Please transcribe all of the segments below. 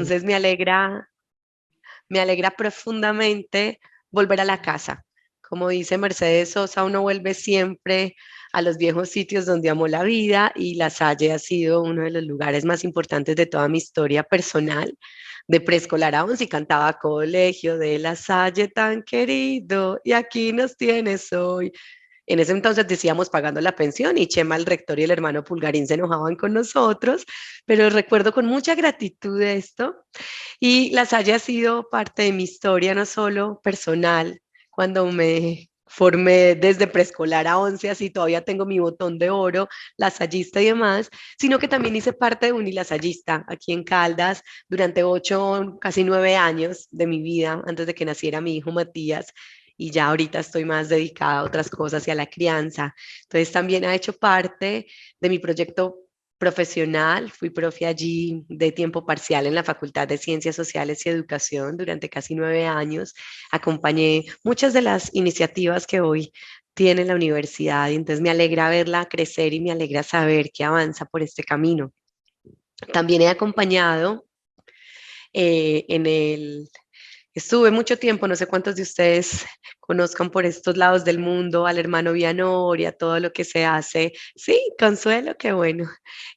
Entonces me alegra profundamente volver a la casa. Como dice Mercedes Sosa, uno vuelve siempre a los viejos sitios donde amó la vida y La Salle ha sido uno de los lugares más importantes de toda mi historia personal. De preescolar a once y cantaba colegio de La Salle tan querido y aquí nos tienes hoy. En ese entonces decíamos pagando la pensión y Chema, el rector y el hermano Pulgarín se enojaban con nosotros, pero recuerdo con mucha gratitud esto y La Salle ha sido parte de mi historia, no solo personal, cuando me formé desde preescolar a 11, así todavía tengo mi botón de oro, lasallista y demás, sino que también hice parte de Unilasallista aquí en Caldas durante 8, casi 9 años de mi vida, antes de que naciera mi hijo Matías, y ya ahorita estoy más dedicada a otras cosas y a la crianza. Entonces también ha hecho parte de mi proyecto profesional, fui profe allí de tiempo parcial en la Facultad de Ciencias Sociales y Educación durante casi 9 años. Acompañé muchas de las iniciativas que hoy tiene la universidad y entonces me alegra verla crecer y me alegra saber que avanza por este camino. También he acompañado en el Estuve mucho tiempo, no sé cuántos de ustedes conozcan por estos lados del mundo al hermano Vianor y a todo lo que se hace. Sí, Consuelo, qué bueno.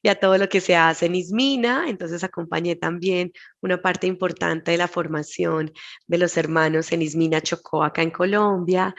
Y a todo lo que se hace en Ismina. Entonces acompañé también una parte importante de la formación de los hermanos en Ismina Chocó, acá en Colombia.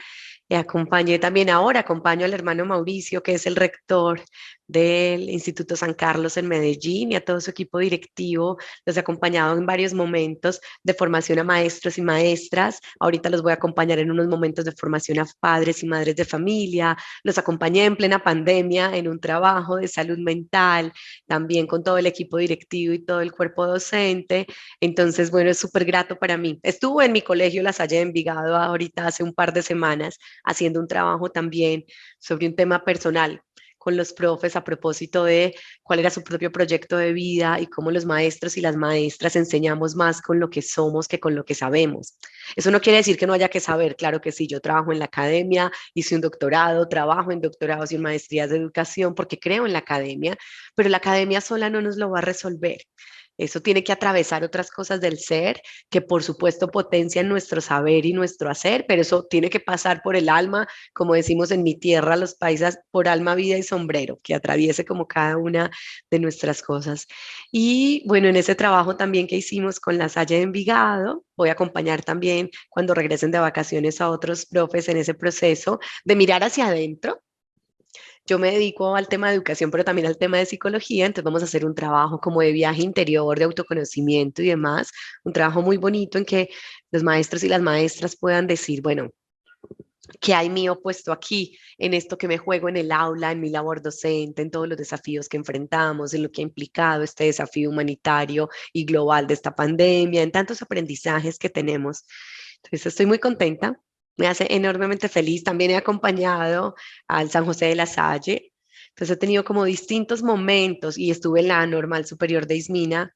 Acompañé también ahora, acompaño al hermano Mauricio, que es el rector del Instituto San Carlos en Medellín, y a todo su equipo directivo. Los he acompañado en varios momentos de formación a maestros y maestras. Ahorita los voy a acompañar en unos momentos de formación a padres y madres de familia. Los acompañé en plena pandemia en un trabajo de salud mental, también con todo el equipo directivo y todo el cuerpo docente. Entonces, bueno, es súper grato para mí. Estuve en mi colegio La Salle de Envigado ahorita hace un par de semanas haciendo un trabajo también sobre un tema personal con los profes a propósito de cuál era su propio proyecto de vida y cómo los maestros y las maestras enseñamos más con lo que somos que con lo que sabemos. Eso no quiere decir que no haya que saber, claro que sí, yo trabajo en la academia, hice un doctorado, trabajo en doctorados y en maestrías de educación porque creo en la academia, pero la academia sola no nos lo va a resolver. Eso tiene que atravesar otras cosas del ser que por supuesto potencian nuestro saber y nuestro hacer, pero eso tiene que pasar por el alma, como decimos en mi tierra, los paisas, por alma, vida y sombrero, que atraviese como cada una de nuestras cosas. Y bueno, en ese trabajo también que hicimos con La Salle de Envigado, voy a acompañar también cuando regresen de vacaciones a otros profes en ese proceso de mirar hacia adentro. Yo me dedico al tema de educación, pero también al tema de psicología, entonces vamos a hacer un trabajo como de viaje interior, de autoconocimiento y demás, un trabajo muy bonito en que los maestros y las maestras puedan decir, bueno, ¿qué hay mío puesto aquí en esto que me juego en el aula, en mi labor docente, en todos los desafíos que enfrentamos, en lo que ha implicado este desafío humanitario y global de esta pandemia, en tantos aprendizajes que tenemos? Entonces estoy muy contenta, me hace enormemente feliz. También he acompañado al San José de la Salle, entonces he tenido como distintos momentos y estuve en la Normal Superior de Ismina.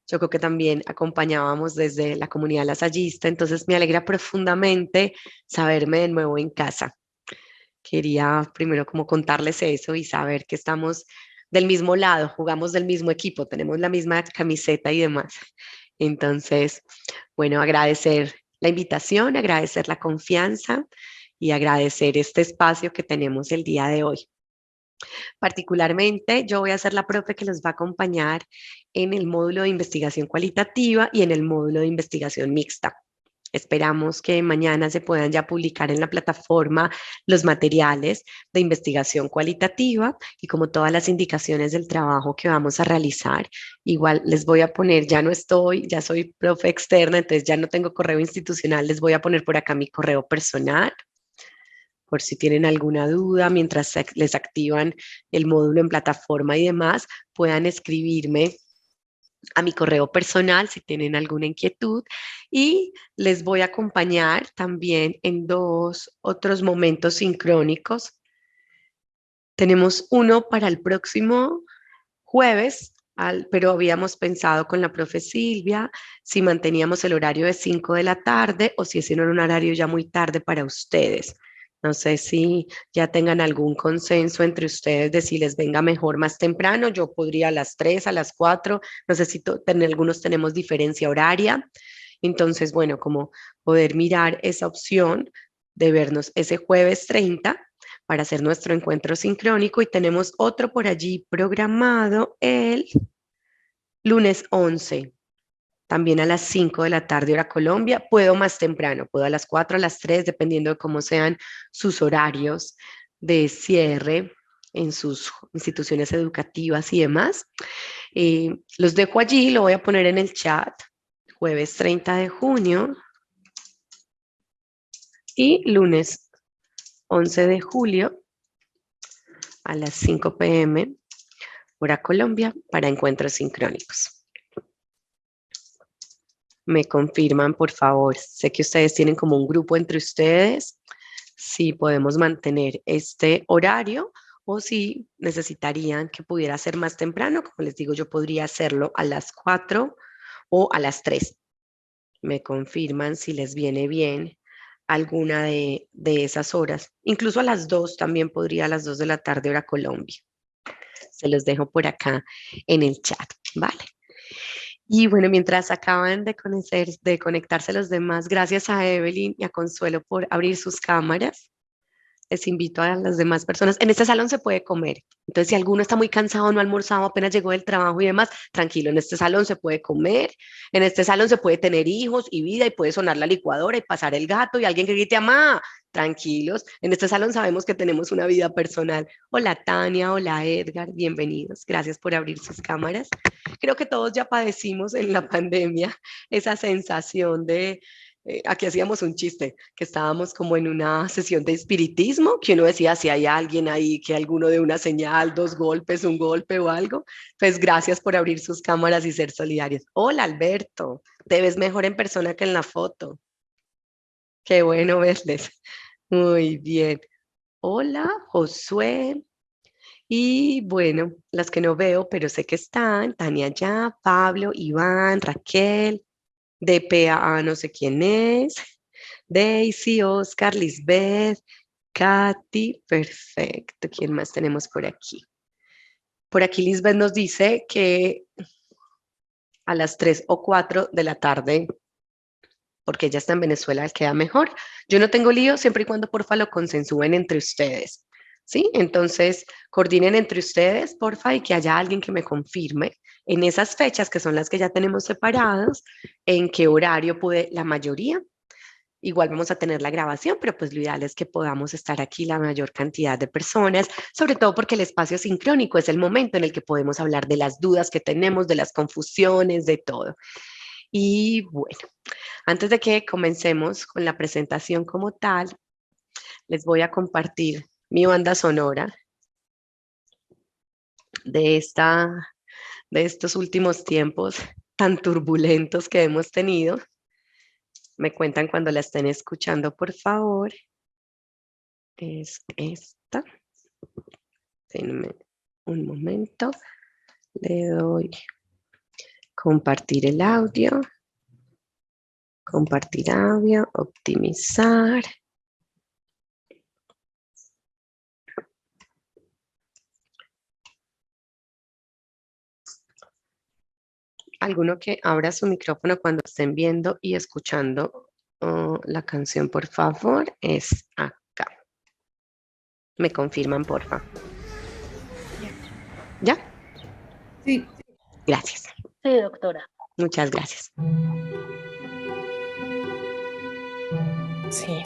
Yo creo que también acompañábamos desde la comunidad lasallista, entonces me alegra profundamente saberme de nuevo en casa. Quería primero como contarles eso y saber que estamos del mismo lado, jugamos del mismo equipo, tenemos la misma camiseta y demás. Entonces, bueno, agradecer la invitación, agradecer la confianza y agradecer este espacio que tenemos el día de hoy. Particularmente, yo voy a ser la profe que los va a acompañar en el módulo de investigación cualitativa y en el módulo de investigación mixta. Esperamos que mañana se puedan ya publicar en la plataforma los materiales de investigación cualitativa y como todas las indicaciones del trabajo que vamos a realizar. Igual les voy a poner, ya no estoy, ya soy profe externa, entonces ya no tengo correo institucional, les voy a poner por acá mi correo personal por si tienen alguna duda, mientras les activan el módulo en plataforma y demás, puedan escribirme a mi correo personal si tienen alguna inquietud y les voy a acompañar también en dos otros momentos sincrónicos. Tenemos uno para el próximo jueves, pero habíamos pensado con la profe Silvia si manteníamos el horario de 5 de la tarde o si ese no era un horario ya muy tarde para ustedes. No sé si ya tengan algún consenso entre ustedes de si les venga mejor más temprano. Yo podría a las 3, a las 4. No sé si algunos tenemos diferencia horaria. Entonces, bueno, como poder mirar esa opción de vernos ese jueves 30 para hacer nuestro encuentro sincrónico y tenemos otro por allí programado el lunes 11, también a las 5 de la tarde hora Colombia. Puedo más temprano, puedo a las 4, a las 3, dependiendo de cómo sean sus horarios de cierre en sus instituciones educativas y demás. Los dejo allí, lo voy a poner en el chat, jueves 30 de junio y lunes 11 de julio a las 5 p.m. hora Colombia para encuentros sincrónicos. Me confirman, por favor. Sé que ustedes tienen como un grupo entre ustedes, si podemos mantener este horario o si necesitarían que pudiera ser más temprano. Como les digo, yo podría hacerlo a las 4 o a las 3. Me confirman si les viene bien alguna de esas horas. Incluso a las 2 también podría, a las 2 de la tarde hora Colombia. Se los dejo por acá en el chat, ¿vale? Y bueno, mientras acaban de conectarse los demás, gracias a Evelyn y a Consuelo por abrir sus cámaras. Les invito a las demás personas. En este salón se puede comer. Entonces, si alguno está muy cansado, no ha almorzado, apenas llegó del trabajo y demás, tranquilo, en este salón se puede comer, en este salón se puede tener hijos y vida y puede sonar la licuadora y pasar el gato y alguien que grite mamá. Tranquilos, en este salón sabemos que tenemos una vida personal. Hola Tania, hola Edgar, bienvenidos. Gracias por abrir sus cámaras. Creo que todos ya padecimos en la pandemia esa sensación de aquí hacíamos un chiste, que estábamos como en una sesión de espiritismo, que uno decía si hay alguien ahí, que alguno de una señal, 2 golpes, un golpe o algo. Pues gracias por abrir sus cámaras y ser solidarios. Hola Alberto, te ves mejor en persona que en la foto. Qué bueno verles. Muy bien. Hola Josué. Y bueno, las que no veo, pero sé que están, Tania ya, Pablo, Iván, Raquel, DPA, no sé quién es. Daisy, Oscar, Lisbeth, Katy, perfecto. ¿Quién más tenemos por aquí? Por aquí Lisbeth nos dice que a las 3 o 4 de la tarde, porque ella está en Venezuela, queda mejor. Yo no tengo lío siempre y cuando porfa lo consensúen entre ustedes. ¿Sí? Entonces, coordinen entre ustedes, porfa, y que haya alguien que me confirme en esas fechas que son las que ya tenemos separadas, en qué horario puede la mayoría. Igual vamos a tener la grabación, pero pues lo ideal es que podamos estar aquí la mayor cantidad de personas, sobre todo porque el espacio sincrónico es el momento en el que podemos hablar de las dudas que tenemos, de las confusiones, de todo. Y bueno, antes de que comencemos con la presentación como tal, les voy a compartir mi banda sonora de de estos últimos tiempos tan turbulentos que hemos tenido. Me cuentan cuando la estén escuchando, por favor. Es esta. Denme un momento. Le doy compartir el audio. Compartir audio, optimizar. Alguno que abra su micrófono cuando estén viendo y escuchando la canción, por favor, es acá. Me confirman, porfa. ¿Ya? Sí. Gracias. Sí, doctora. Muchas gracias. Sí.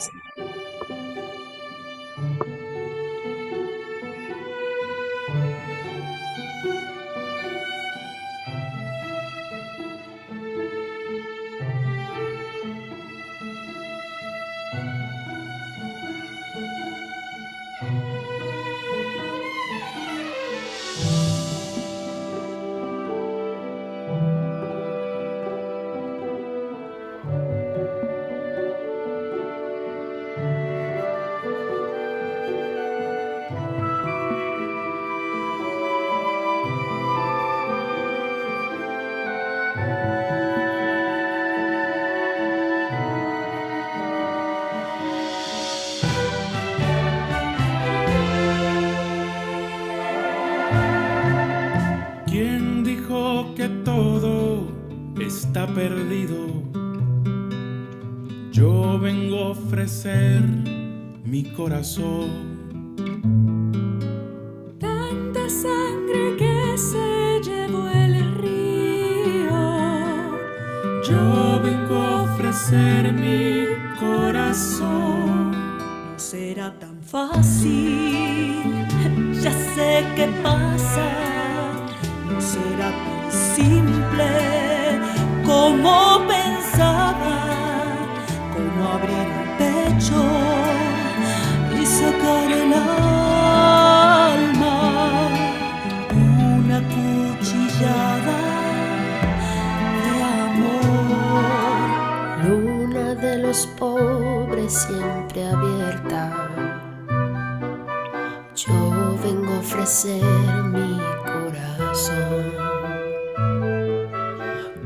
todo está perdido, yo vengo a ofrecer mi corazón. Tanta sangre que se llevó el río, yo vengo a ofrecer mi corazón. no será tan fácil, ya sé qué pasa, no será tan simple como pensaba, como abrir el pecho y sacar el alma, una cuchillada de amor. Luna de los pobres siempre abierta, yo vengo a ofrecer mi corazón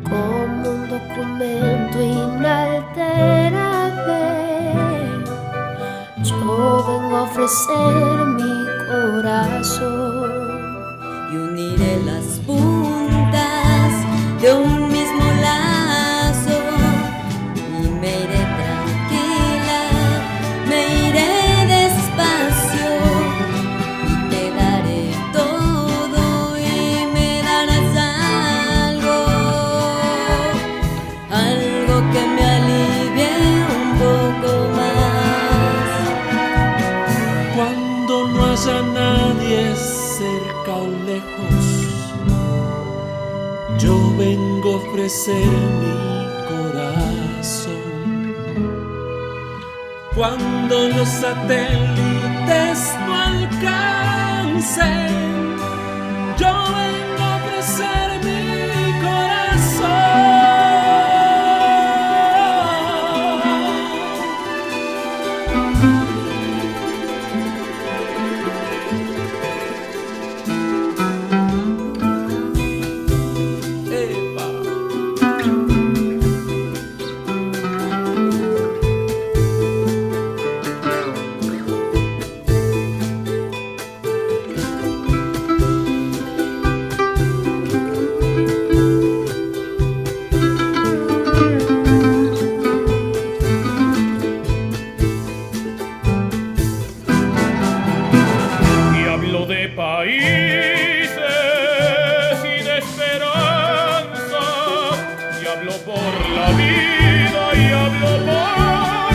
como un documento inalterable. Yo vengo a ofrecer mi corazón Y uniré las puntas de un mismo lazo y me iré tranquila, me iré despacio y te daré todo y me darás algo que me alivie un poco más. Cuando no haya nadie cerca o lejos, yo vengo a ofrecer mi corazón. Cuando los satélites no alcancen, yo vengo a ofrecer mi corazón. Y hablo de países y de esperanza, y hablo por la vida y hablo por la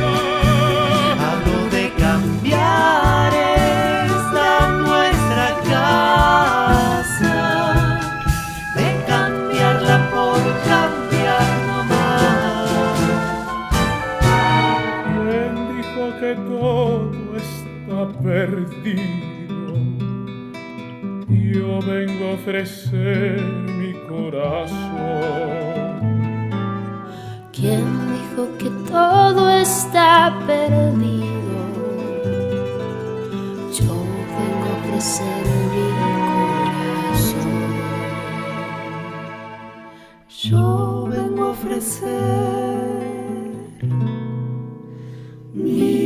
nada. Hablo de cambiar esta nuestra casa, de cambiarla por cambiar nomás. ¿Quién dijo que todo está perdido? Yo vengo a ofrecer mi corazón. ¿Quién dijo que todo está perdido? Yo vengo a ofrecer mi corazón. Yo vengo a ofrecer mi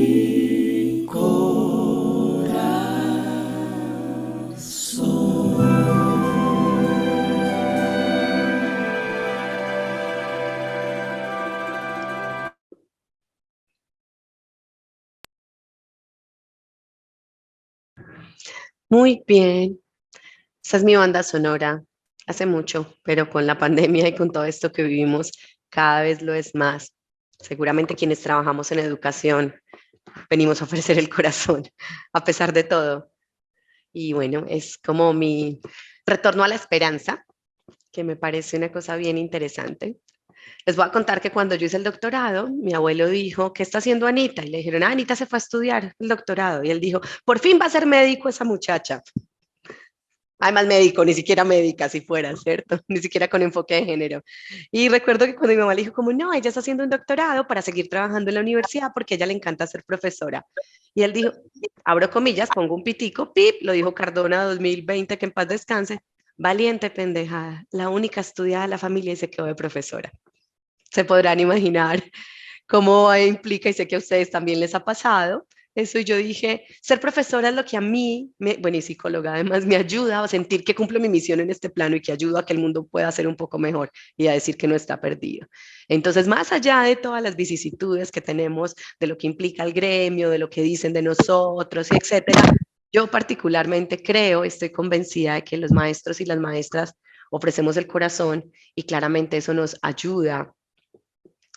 Muy bien. Esa es mi banda sonora. Hace mucho, pero con la pandemia y con todo esto que vivimos, cada vez lo es más. Seguramente quienes trabajamos en educación venimos a ofrecer el corazón, a pesar de todo. Y bueno, es como mi retorno a la esperanza, que me parece una cosa bien interesante. Les voy a contar que cuando yo hice el doctorado, mi abuelo dijo, ¿qué está haciendo Anita? Y le dijeron, ah, Anita se fue a estudiar el doctorado. Y él dijo, por fin va a ser médico esa muchacha. Además médico, ni siquiera médica si fuera, ¿cierto? Ni siquiera con enfoque de género. Y recuerdo que cuando mi mamá le dijo como, no, ella está haciendo un doctorado para seguir trabajando en la universidad porque a ella le encanta ser profesora. Y él dijo, abro comillas, pongo un pitico, pip, lo dijo Cardona 2020, que en paz descanse, valiente pendejada, la única estudiada de la familia y se quedó de profesora. Se podrán imaginar cómo implica, y sé que a ustedes también les ha pasado, eso y yo dije, ser profesora es lo que a mí, bueno, y psicóloga además, me ayuda a sentir que cumplo mi misión en este plano y que ayudo a que el mundo pueda ser un poco mejor y a decir que no está perdido. Entonces, más allá de todas las vicisitudes que tenemos, de lo que implica el gremio, de lo que dicen de nosotros, etcétera, yo particularmente creo, estoy convencida de que los maestros y las maestras ofrecemos el corazón y claramente eso nos ayuda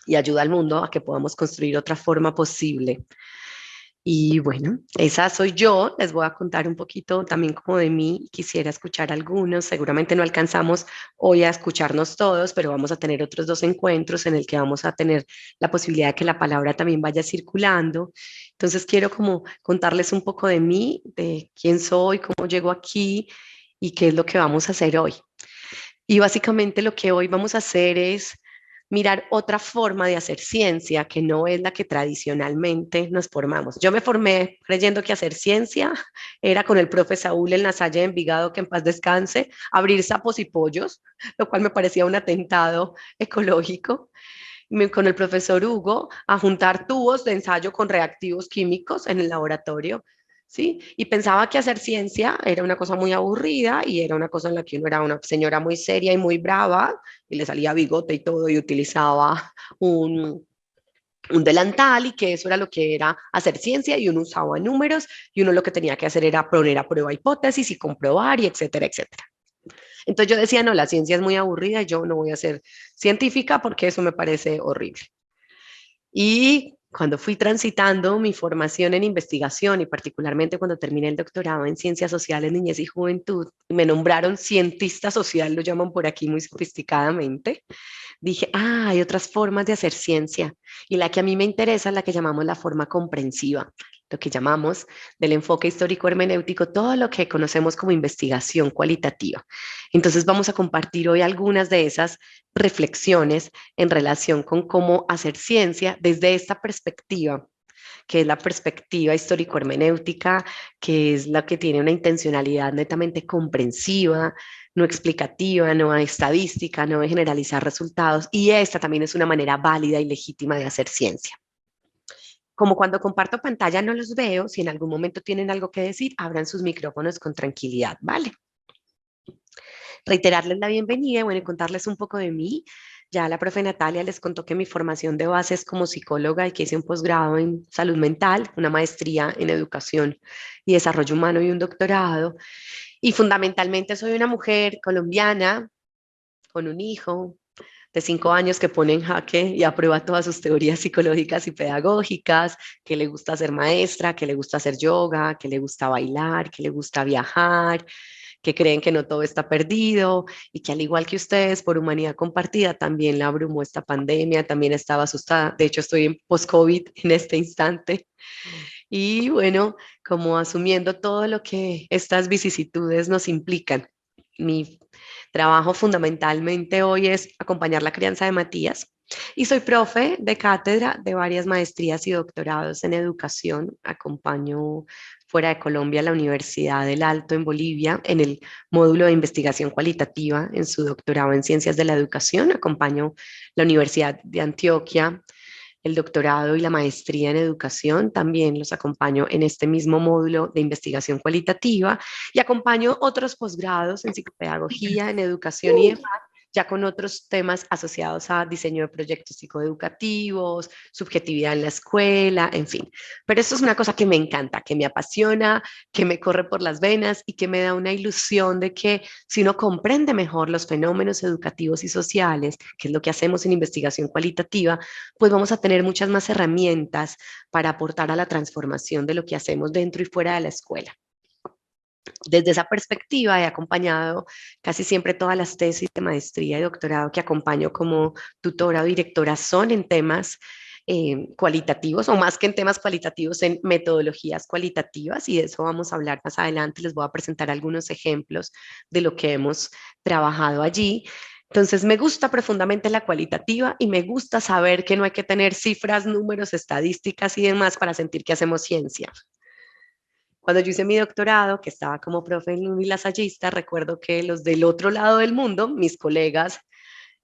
y ayuda al mundo a que podamos construir otra forma posible. Y bueno, esa soy yo. Les voy a contar un poquito también como de mí. Quisiera escuchar algunos. Seguramente no alcanzamos hoy a escucharnos todos, pero vamos a tener otros 2 encuentros en el que vamos a tener la posibilidad de que la palabra también vaya circulando. Entonces quiero como contarles un poco de mí, de quién soy, cómo llego aquí y qué es lo que vamos a hacer hoy. Y básicamente lo que hoy vamos a hacer es mirar otra forma de hacer ciencia que no es la que tradicionalmente nos formamos. Yo me formé creyendo que hacer ciencia era con el profe Saúl en la Salle de Envigado, que en paz descanse, abrir sapos y pollos, lo cual me parecía un atentado ecológico. Con el profesor Hugo a juntar tubos de ensayo con reactivos químicos en el laboratorio. ¿Sí? Y pensaba que hacer ciencia era una cosa muy aburrida y era una cosa en la que uno era una señora muy seria y muy brava y le salía bigote y todo y utilizaba un delantal y que eso era lo que era hacer ciencia y uno usaba números y uno lo que tenía que hacer era poner a prueba hipótesis y comprobar y etcétera, etcétera. Entonces yo decía, no, la ciencia es muy aburrida y yo no voy a ser científica porque eso me parece horrible. Y cuando fui transitando mi formación en investigación y particularmente cuando terminé el doctorado en Ciencias Sociales, Niñez y Juventud, me nombraron cientista social, lo llaman por aquí muy sofisticadamente, dije, hay otras formas de hacer ciencia y la que a mí me interesa es la que llamamos la forma comprensiva, lo que llamamos del enfoque histórico hermenéutico, todo lo que conocemos como investigación cualitativa. Entonces vamos a compartir hoy algunas de esas reflexiones en relación con cómo hacer ciencia desde esta perspectiva, que es la perspectiva histórico-hermenéutica, que es la que tiene una intencionalidad netamente comprensiva, no explicativa, no estadística, no de generalizar resultados, y esta también es una manera válida y legítima de hacer ciencia. Como cuando comparto pantalla no los veo, si en algún momento tienen algo que decir, abran sus micrófonos con tranquilidad, ¿vale? Reiterarles la bienvenida, bueno, y contarles un poco de mí. Ya la profe Natalia les contó que mi formación de base es como psicóloga y que hice un posgrado en salud mental, una maestría en educación y desarrollo humano y un doctorado. Y fundamentalmente soy una mujer colombiana con un hijo de 5 años que pone en jaque y aprueba todas sus teorías psicológicas y pedagógicas, que le gusta ser maestra, que le gusta hacer yoga, que le gusta bailar, que le gusta viajar, que creen que no todo está perdido y que al igual que ustedes, por humanidad compartida, también la abrumó esta pandemia, también estaba asustada. De hecho, estoy en post-COVID en este instante. Y bueno, como asumiendo todo lo que estas vicisitudes nos implican. Mi trabajo fundamentalmente hoy es acompañar la crianza de Matías y soy profe de cátedra de varias maestrías y doctorados en educación. Acompaño fuera de Colombia la Universidad del Alto en Bolivia en el módulo de investigación cualitativa en su doctorado en ciencias de la educación. Acompaño la Universidad de Antioquia, el doctorado y la maestría en educación, también los acompaño en este mismo módulo de investigación cualitativa y acompaño otros posgrados en psicopedagogía, en educación y demás, ya con otros temas asociados a diseño de proyectos psicoeducativos, subjetividad en la escuela, en fin. Pero esto es una cosa que me encanta, que me apasiona, que me corre por las venas y que me da una ilusión de que si uno comprende mejor los fenómenos educativos y sociales, que es lo que hacemos en investigación cualitativa, pues vamos a tener muchas más herramientas para aportar a la transformación de lo que hacemos dentro y fuera de la escuela. Desde esa perspectiva he acompañado casi siempre todas las tesis de maestría y doctorado que acompaño como tutora o directora son en temas cualitativos o más que en temas cualitativos, en metodologías cualitativas y de eso vamos a hablar más adelante. Les voy a presentar algunos ejemplos de lo que hemos trabajado allí. Entonces me gusta profundamente la cualitativa y me gusta saber que no hay que tener cifras, números, estadísticas y demás para sentir que hacemos ciencia. Cuando yo hice mi doctorado, que estaba como profe en unilasallista, recuerdo que los del otro lado del mundo, mis colegas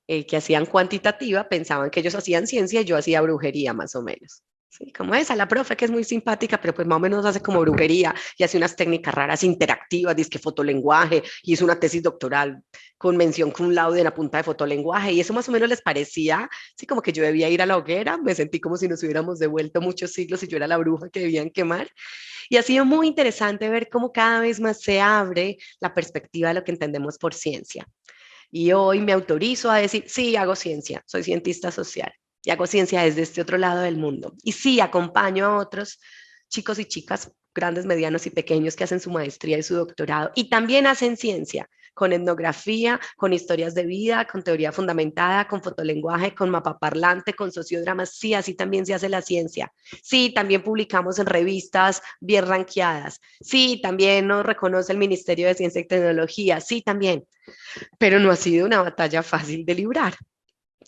que hacían cuantitativa, pensaban que ellos hacían ciencia y yo hacía brujería más o menos. Sí, como esa, la profe que es muy simpática, pero pues más o menos hace como brujería y hace unas técnicas raras interactivas, dice que fotolenguaje, y hizo una tesis doctoral con mención cum laude en la punta de fotolenguaje, y eso más o menos les parecía, sí, como que yo debía ir a la hoguera, me sentí como si nos hubiéramos devuelto muchos siglos y yo era la bruja que debían quemar, y ha sido muy interesante ver cómo cada vez más se abre la perspectiva de lo que entendemos por ciencia. Y hoy me autorizo a decir, sí, hago ciencia, soy cientista social y hago ciencia desde este otro lado del mundo. Y sí, acompaño a otros chicos y chicas, grandes, medianos y pequeños que hacen su maestría y su doctorado y también hacen ciencia con etnografía, con historias de vida, con teoría fundamentada, con fotolenguaje, con mapa parlante, con sociodramas. Sí, así también se hace la ciencia. Sí, también publicamos en revistas bien ranqueadas. Sí, también nos reconoce el Ministerio de Ciencia y Tecnología. Sí, también, pero no ha sido una batalla fácil de librar,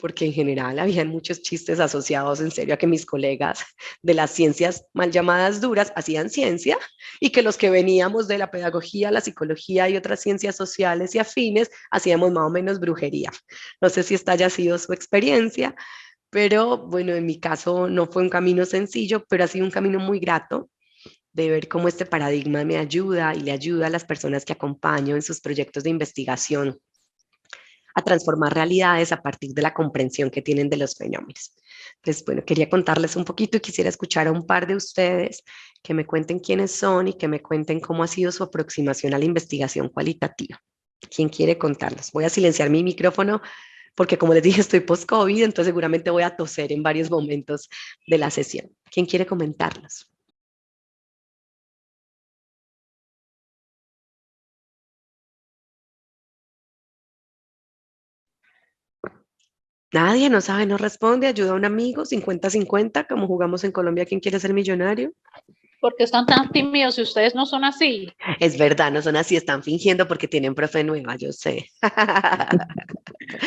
porque en general habían muchos chistes asociados en serio a que mis colegas de las ciencias mal llamadas duras hacían ciencia y que los que veníamos de la pedagogía, la psicología y otras ciencias sociales y afines hacíamos más o menos brujería. No sé si esta haya sido su experiencia, pero bueno, en mi caso no fue un camino sencillo, pero ha sido un camino muy grato de ver cómo este paradigma me ayuda y le ayuda a las personas que acompaño en sus proyectos de investigación a transformar realidades a partir de la comprensión que tienen de los fenómenos. Entonces, bueno, quería contarles un poquito y quisiera escuchar a un par de ustedes que me cuenten quiénes son y que me cuenten cómo ha sido su aproximación a la investigación cualitativa. ¿Quién quiere contarlos? Voy a silenciar mi micrófono porque, como les dije, estoy post-COVID, entonces seguramente voy a toser en varios momentos de la sesión. ¿Quién quiere comentarlos? Nadie, no sabe, no responde, ayuda a un amigo, 50-50, como jugamos en Colombia, ¿quién quiere ser millonario? Porque están tan tímidos y ustedes no son así. Es verdad, no son así, están fingiendo porque tienen profe nueva, yo sé.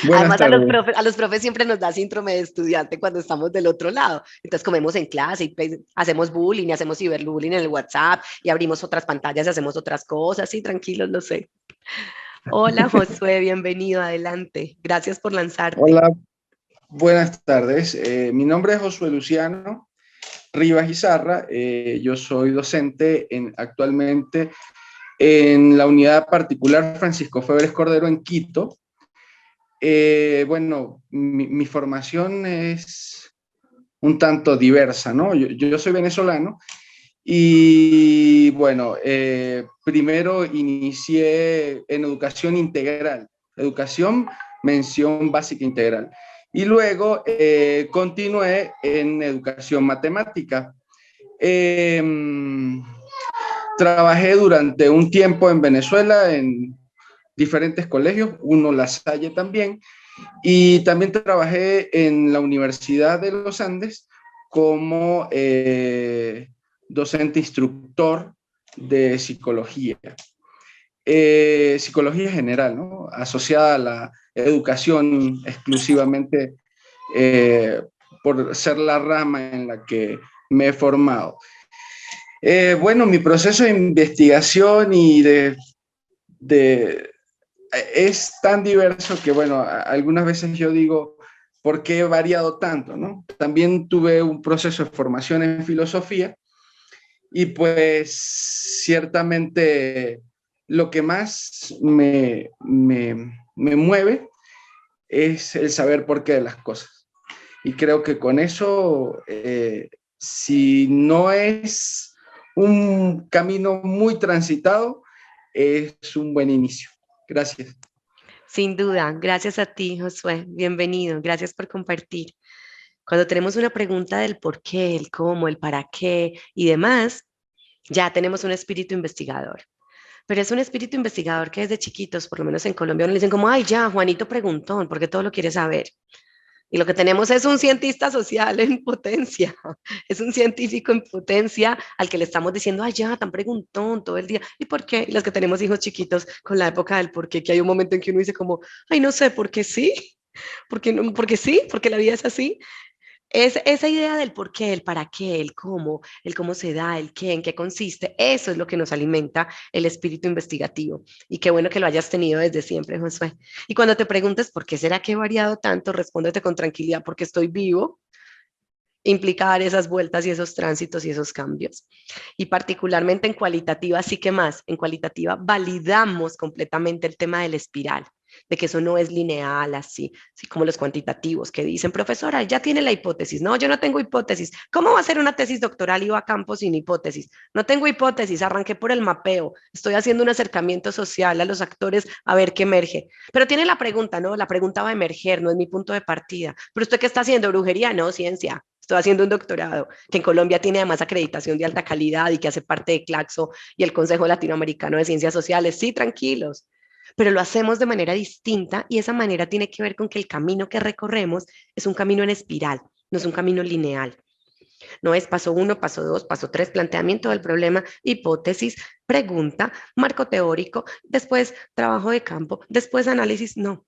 Buenas Además, tardes. a los profes siempre nos da síndrome de estudiante cuando estamos del otro lado. Entonces comemos en clase y pues, hacemos bullying y hacemos ciberbullying en el WhatsApp y abrimos otras pantallas y hacemos otras cosas. Sí, tranquilos, lo sé. Hola, Josué, bienvenido, adelante. Gracias por lanzarte. Hola, buenas tardes. Mi nombre es Josué Luciano Rivas Izarra. Yo soy docente actualmente en la unidad particular Francisco Febres Cordero en Quito. Bueno, mi formación es un tanto diversa, ¿no? Yo soy venezolano y bueno, primero inicié en educación integral, educación, mención básica integral. Y luego continué en educación matemática. Eh, Trabajé durante un tiempo en Venezuela en diferentes colegios, uno La Salle también, y también trabajé en la Universidad de los Andes como docente instructor de psicología. Psicología general, ¿no? Asociada a la educación exclusivamente por ser la rama en la que me he formado. Bueno, mi proceso de investigación y es tan diverso que, bueno, algunas veces yo digo, ¿por qué he variado tanto, no? También tuve un proceso de formación en filosofía y pues ciertamente lo que más me mueve es el saber por qué de las cosas. Y creo que con eso, si no es un camino muy transitado, es un buen inicio. Gracias. Sin duda, gracias a ti, Josué. Bienvenido, gracias por compartir. Cuando tenemos una pregunta del por qué, el cómo, el para qué y demás, ya tenemos un espíritu investigador. Pero es un espíritu investigador que desde chiquitos, por lo menos en Colombia, uno le dicen como, ay, ya, Juanito preguntón, porque todo lo quiere saber. Y lo que tenemos es un cientista social en potencia, es un científico en potencia al que le estamos diciendo, ay, ya, tan preguntón todo el día. ¿Y por qué? Y los que tenemos hijos chiquitos con la época del por qué, que hay un momento en que uno dice como, ay, no sé, ¿por qué sí? ¿Por qué no? ¿Por qué sí? Porque la vida es así. Es esa idea del por qué, el para qué, el cómo se da, el qué, en qué consiste, eso es lo que nos alimenta el espíritu investigativo. Y qué bueno que lo hayas tenido desde siempre, Josué. Y cuando te preguntes por qué será que he variado tanto, respóndete con tranquilidad, porque estoy vivo implicar esas vueltas y esos tránsitos y esos cambios. Y particularmente en cualitativa, sí que más, en cualitativa validamos completamente el tema de la espiral, de que eso no es lineal así como los cuantitativos que dicen, profesora, ya tiene la hipótesis. No, yo no tengo hipótesis. ¿Cómo va a ser una tesis doctoral y va a campo sin hipótesis? No tengo hipótesis, arranqué por el mapeo, estoy haciendo un acercamiento social a los actores a ver qué emerge. Pero tiene la pregunta, ¿no? La pregunta va a emerger, no es mi punto de partida. ¿Pero usted qué está haciendo? ¿Brujería? No, ciencia. Estoy haciendo un doctorado que en Colombia tiene además acreditación de alta calidad y que hace parte de CLACSO y el Consejo Latinoamericano de Ciencias Sociales. Sí, tranquilos, pero lo hacemos de manera distinta y esa manera tiene que ver con que el camino que recorremos es un camino en espiral, no es un camino lineal. No es paso 1, paso 2, paso 3, planteamiento del problema, hipótesis, pregunta, marco teórico, después trabajo de campo, después análisis. No.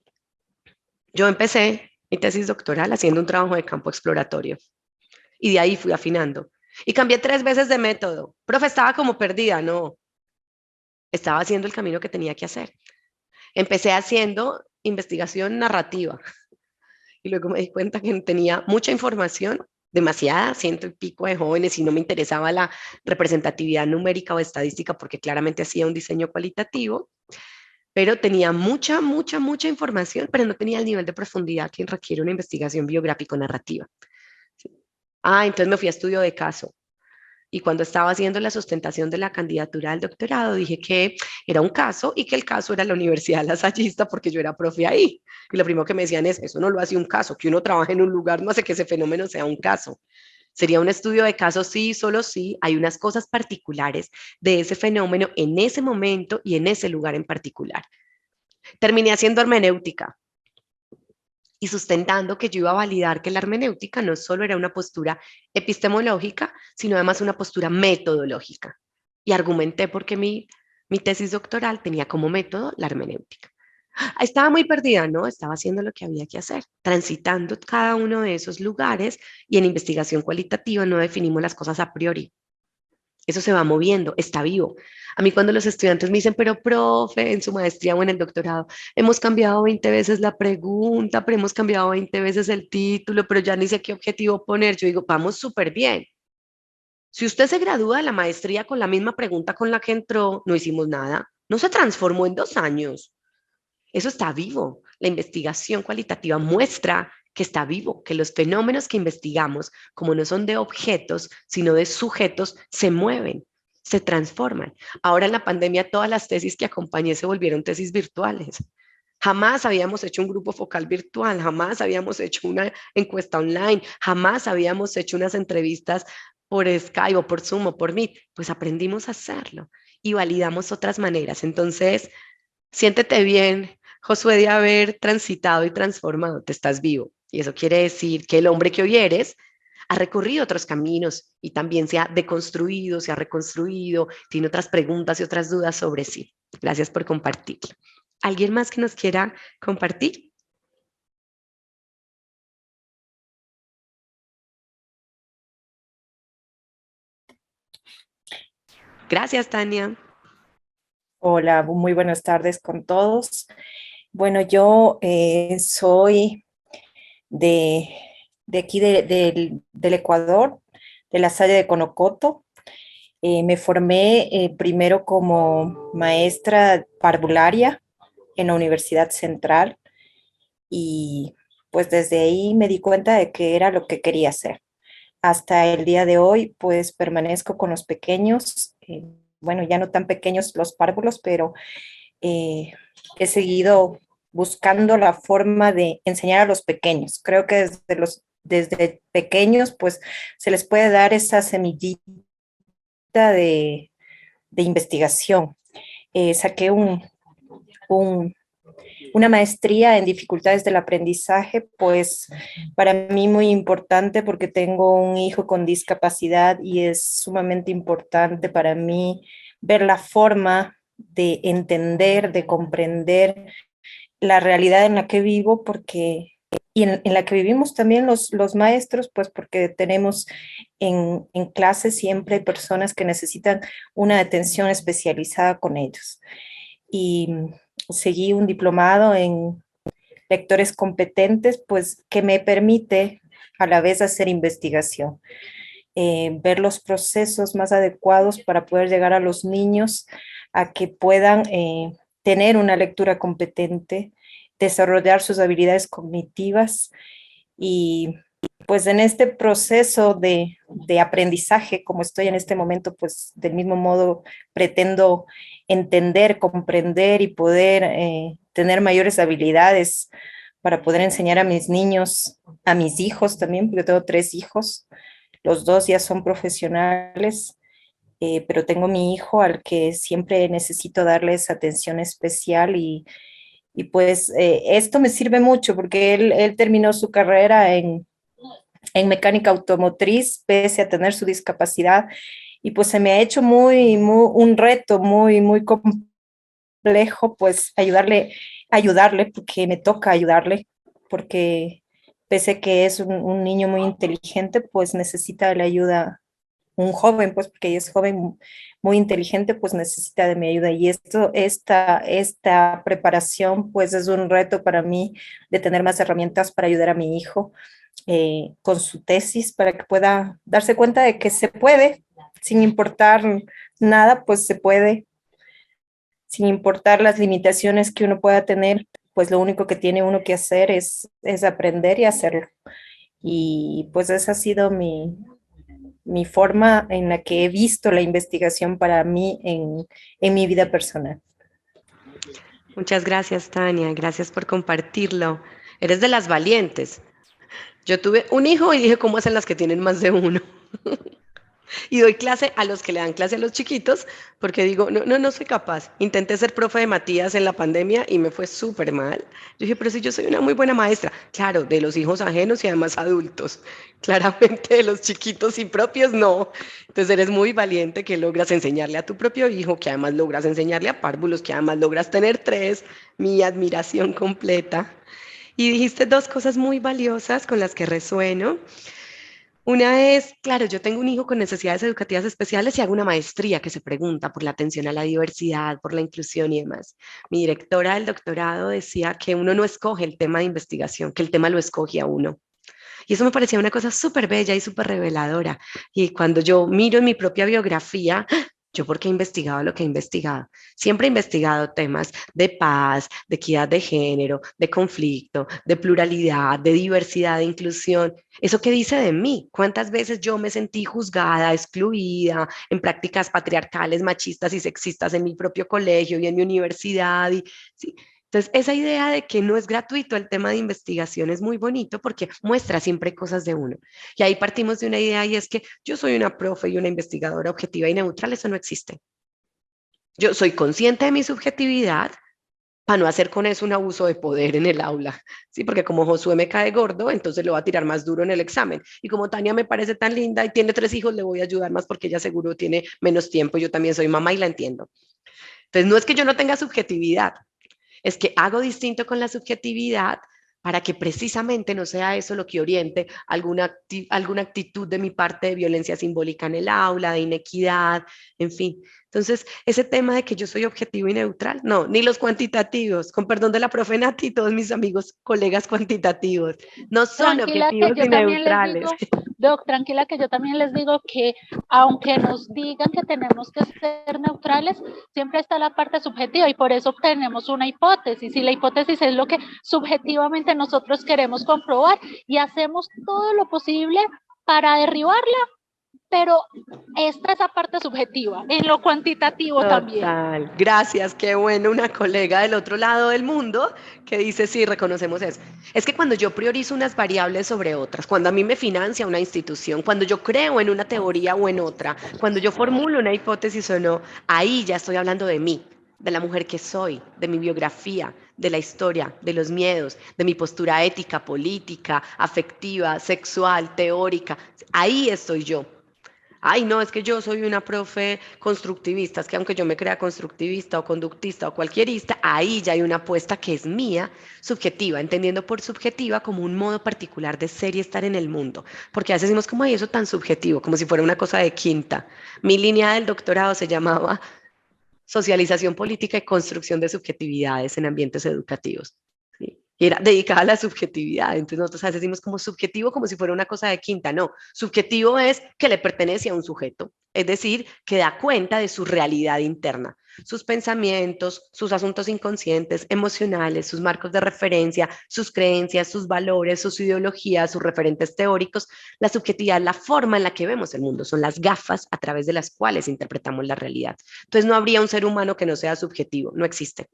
Yo empecé mi tesis doctoral haciendo un trabajo de campo exploratorio y de ahí fui afinando. Y cambié 3 veces de método. Profe, estaba como perdida. No, estaba haciendo el camino que tenía que hacer. Empecé haciendo investigación narrativa y luego me di cuenta que tenía mucha información, demasiada, ciento y pico de jóvenes y no me interesaba la representatividad numérica o estadística porque claramente hacía un diseño cualitativo, pero tenía mucha información, pero no tenía el nivel de profundidad que requiere una investigación biográfico-narrativa. Entonces me fui a estudio de caso. Y cuando estaba haciendo la sustentación de la candidatura al doctorado, dije que era un caso y que el caso era la Universidad Lasallista porque yo era profe ahí. Y lo primero que me decían es, eso no lo hace un caso, que uno trabaje en un lugar no hace que ese fenómeno sea un caso. Sería un estudio de caso, sí, solo sí, hay unas cosas particulares de ese fenómeno en ese momento y en ese lugar en particular. Terminé haciendo hermenéutica y sustentando que yo iba a validar que la hermenéutica no solo era una postura epistemológica, sino además una postura metodológica. Y argumenté porque mi tesis doctoral tenía como método la hermenéutica. Estaba muy perdida, ¿no? Estaba haciendo lo que había que hacer, transitando cada uno de esos lugares y en investigación cualitativa no definimos las cosas a priori. Eso se va moviendo, está vivo. A mí cuando los estudiantes me dicen, pero profe, en su maestría o en el doctorado, hemos cambiado 20 veces la pregunta, pero hemos cambiado 20 veces el título, pero ya ni sé qué objetivo poner. Yo digo, vamos súper bien. Si usted se gradúa de la maestría con la misma pregunta con la que entró, no hicimos nada. No se transformó en 2 años. Eso está vivo. La investigación cualitativa muestra que está vivo, que los fenómenos que investigamos, como no son de objetos, sino de sujetos, se mueven, se transforman. Ahora en la pandemia todas las tesis que acompañé se volvieron tesis virtuales. Jamás habíamos hecho un grupo focal virtual, jamás habíamos hecho una encuesta online, jamás habíamos hecho unas entrevistas por Skype o por Zoom o por Meet. Pues aprendimos a hacerlo y validamos otras maneras. Entonces, siéntete bien, Josué, de haber transitado y transformado, te estás vivo. Y eso quiere decir que el hombre que hoy eres ha recorrido otros caminos y también se ha deconstruido, se ha reconstruido, tiene otras preguntas y otras dudas sobre sí. Gracias por compartirlo. ¿Alguien más que nos quiera compartir? Gracias, Tania. Hola, muy buenas tardes con todos. Bueno, yo soy de aquí del Ecuador, de la Salle de Conocoto. Me formé primero como maestra parvularia en la Universidad Central y pues desde ahí me di cuenta de que era lo que quería hacer. Hasta el día de hoy pues permanezco con los pequeños, bueno, ya no tan pequeños los párvulos, pero he seguido buscando la forma de enseñar a los pequeños. Creo que desde pequeños pues se les puede dar esa semillita de investigación. Saqué una maestría en dificultades del aprendizaje, pues para mí muy importante porque tengo un hijo con discapacidad y es sumamente importante para mí ver la forma de entender, de comprender la realidad en la que vivo, porque y en la que vivimos también los maestros, pues porque tenemos en clase siempre personas que necesitan una atención especializada con ellos. Y seguí un diplomado en lectores competentes, pues que me permite a la vez hacer investigación, ver los procesos más adecuados para poder llegar a los niños a que puedan tener una lectura competente, desarrollar sus habilidades cognitivas y pues en este proceso de aprendizaje, como estoy en este momento, pues del mismo modo pretendo entender, comprender y poder tener mayores habilidades para poder enseñar a mis niños, a mis hijos también, porque yo tengo 3 hijos, los 2 ya son profesionales, pero tengo mi hijo al que siempre necesito darles atención especial y pues esto me sirve mucho porque él terminó su carrera en mecánica automotriz, pese a tener su discapacidad, y pues se me ha hecho un reto muy complejo, pues ayudarle, porque me toca ayudarle, porque pese a que es un niño muy inteligente, pues necesita de la ayuda, un joven, pues porque ella es joven, muy inteligente, pues necesita de mi ayuda. Y esta preparación, pues es un reto para mí de tener más herramientas para ayudar a mi hijo con su tesis, para que pueda darse cuenta de que se puede, sin importar nada, pues se puede, sin importar las limitaciones que uno pueda tener, pues lo único que tiene uno que hacer es aprender y hacerlo. Y pues esa ha sido mi forma en la que he visto la investigación para mí en mi vida personal. Muchas gracias, Tania. Gracias por compartirlo. Eres de las valientes. Yo tuve un hijo y dije, ¿cómo hacen las que tienen más de uno? Y doy clase a los que le dan clase a los chiquitos, porque digo, no soy capaz. Intenté ser profe de Matías en la pandemia y me fue súper mal. Yo dije, pero si yo soy una muy buena maestra. Claro, de los hijos ajenos y además adultos. Claramente de los chiquitos y propios no. Entonces eres muy valiente que logras enseñarle a tu propio hijo, que además logras enseñarle a párvulos, que además logras tener 3. Mi admiración completa. Y dijiste 2 cosas muy valiosas con las que resueno. Una es, claro, yo tengo un hijo con necesidades educativas especiales y hago una maestría que se pregunta por la atención a la diversidad, por la inclusión y demás. Mi directora del doctorado decía que uno no escoge el tema de investigación, que el tema lo escoge a uno. Y eso me parecía una cosa súper bella y súper reveladora. Y cuando yo miro en mi propia biografía, yo porque he investigado lo que he investigado. Siempre he investigado temas de paz, de equidad de género, de conflicto, de pluralidad, de diversidad, de inclusión. ¿Eso qué dice de mí? ¿Cuántas veces yo me sentí juzgada, excluida en prácticas patriarcales, machistas y sexistas en mi propio colegio y en mi universidad? Sí. Entonces, esa idea de que no es gratuito el tema de investigación es muy bonito porque muestra siempre cosas de uno. Y ahí partimos de una idea y es que yo soy una profe y una investigadora objetiva y neutral, eso no existe. Yo soy consciente de mi subjetividad para no hacer con eso un abuso de poder en el aula, ¿sí? Porque como Josué me cae gordo, entonces le voy a tirar más duro en el examen. Y como Tania me parece tan linda y tiene 3 hijos, le voy a ayudar más porque ella seguro tiene menos tiempo. Yo también soy mamá y la entiendo. Entonces, no es que yo no tenga subjetividad, es que hago distinto con la subjetividad para que precisamente no sea eso lo que oriente alguna actitud de mi parte de violencia simbólica en el aula, de inequidad, en fin. Entonces, ese tema de que yo soy objetivo y neutral, no, ni los cuantitativos, con perdón de la profe Nati y todos mis amigos, colegas cuantitativos, no son Tranquila que objetivos yo y también les neutrales. digo, Doc, tranquila que yo también les digo que aunque nos digan que tenemos que ser neutrales, siempre está la parte subjetiva y por eso tenemos una hipótesis y la hipótesis es lo que subjetivamente nosotros queremos comprobar y hacemos todo lo posible para derribarla, pero esta es la parte subjetiva, en lo cuantitativo también. Total, gracias, qué bueno, una colega del otro lado del mundo que dice, sí, reconocemos eso. Es que cuando yo priorizo unas variables sobre otras, cuando a mí me financia una institución, cuando yo creo en una teoría o en otra, cuando yo formulo una hipótesis o no, ahí ya estoy hablando de mí, de la mujer que soy, de mi biografía, de la historia, de los miedos, de mi postura ética, política, afectiva, sexual, teórica. Ahí estoy yo. Ay, no, es que yo soy una profe constructivista, es que aunque yo me crea constructivista o conductista o cualquierista, ahí ya hay una apuesta que es mía, subjetiva, entendiendo por subjetiva como un modo particular de ser y estar en el mundo. Porque a veces decimos, ¿cómo hay eso tan subjetivo? Como si fuera una cosa de quinta. Mi línea del doctorado se llamaba Socialización Política y Construcción de Subjetividades en Ambientes Educativos. ¿Sí? y era dedicada a la subjetividad. Entonces nosotros a veces decimos como subjetivo como si fuera una cosa de quinta. No, subjetivo es que le pertenece a un sujeto, es decir, que da cuenta de su realidad interna, sus pensamientos, sus asuntos inconscientes, emocionales, sus marcos de referencia, sus creencias, sus valores, sus ideologías, sus referentes teóricos. La subjetividad es la forma en la que vemos el mundo, son las gafas a través de las cuales interpretamos la realidad. Entonces no habría un ser humano que no sea subjetivo, no existe.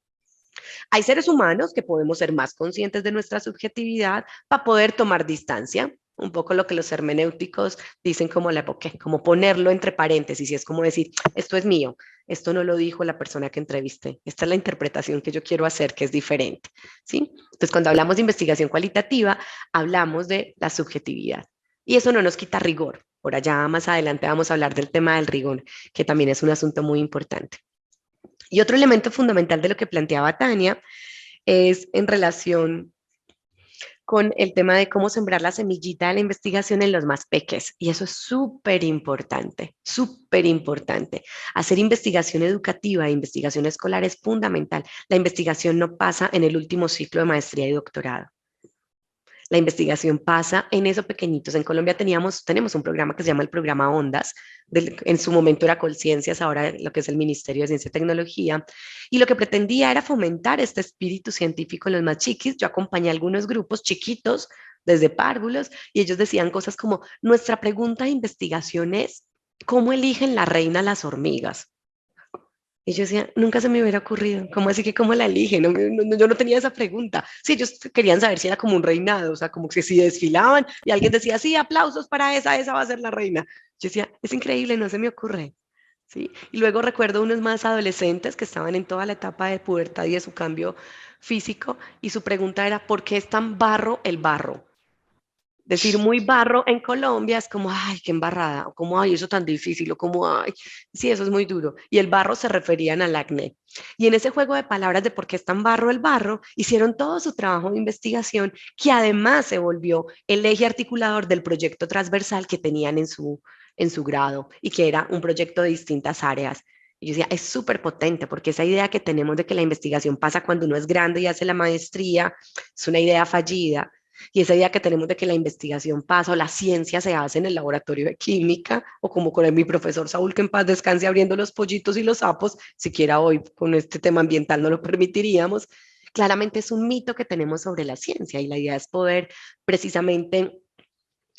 Hay seres humanos que podemos ser más conscientes de nuestra subjetividad para poder tomar distancia, un poco lo que los hermenéuticos dicen como la epoqué, como ponerlo entre paréntesis, y es como decir, esto es mío, esto no lo dijo la persona que entrevisté, esta es la interpretación que yo quiero hacer, que es diferente, ¿sí? Entonces, cuando hablamos de investigación cualitativa, hablamos de la subjetividad, y eso no nos quita rigor. Por allá más adelante vamos a hablar del tema del rigor, que también es un asunto muy importante. Y otro elemento fundamental de lo que planteaba Tania es en relación con el tema de cómo sembrar la semillita de la investigación en los más peques. Y eso es súper importante, súper importante. Hacer investigación educativa e investigación escolar es fundamental. La investigación no pasa en el último ciclo de maestría y doctorado. La investigación pasa en esos pequeñitos. En Colombia tenemos un programa que se llama el programa Ondas, en su momento era Colciencias, ahora lo que es el Ministerio de Ciencia y Tecnología, y lo que pretendía era fomentar este espíritu científico en los más chiquis. Yo acompañé a algunos grupos chiquitos, desde párvulos, y ellos decían cosas como, nuestra pregunta de investigación es, ¿cómo eligen la reina las hormigas? Y yo decía, nunca se me hubiera ocurrido, ¿cómo así que cómo la eligen? Yo no tenía esa pregunta. Sí, ellos querían saber si era como un reinado, o sea, como que si desfilaban y alguien decía, sí, aplausos para esa va a ser la reina. Yo decía, es increíble, no se me ocurre. ¿Sí? Y luego recuerdo unos más adolescentes que estaban en toda la etapa de pubertad y de su cambio físico, y su pregunta era, ¿por qué es tan barro el barro? Decir muy barro en Colombia es como, ay, qué embarrada, o como, ay, eso tan difícil, o como, ay, sí, eso es muy duro. Y el barro se referían al acné. Y en ese juego de palabras de por qué es tan barro el barro, hicieron todo su trabajo de investigación, que además se volvió el eje articulador del proyecto transversal que tenían en su grado, y que era un proyecto de distintas áreas. Y yo decía, es súper potente, porque esa idea que tenemos de que la investigación pasa cuando uno es grande y hace la maestría, es una idea fallida. Y esa idea que tenemos de que la investigación pasa o la ciencia se hace en el laboratorio de química, o como con mi profesor Saúl, que en paz descanse, abriendo los pollitos y los sapos, siquiera hoy con este tema ambiental no lo permitiríamos. Claramente es un mito que tenemos sobre la ciencia, y la idea es poder precisamente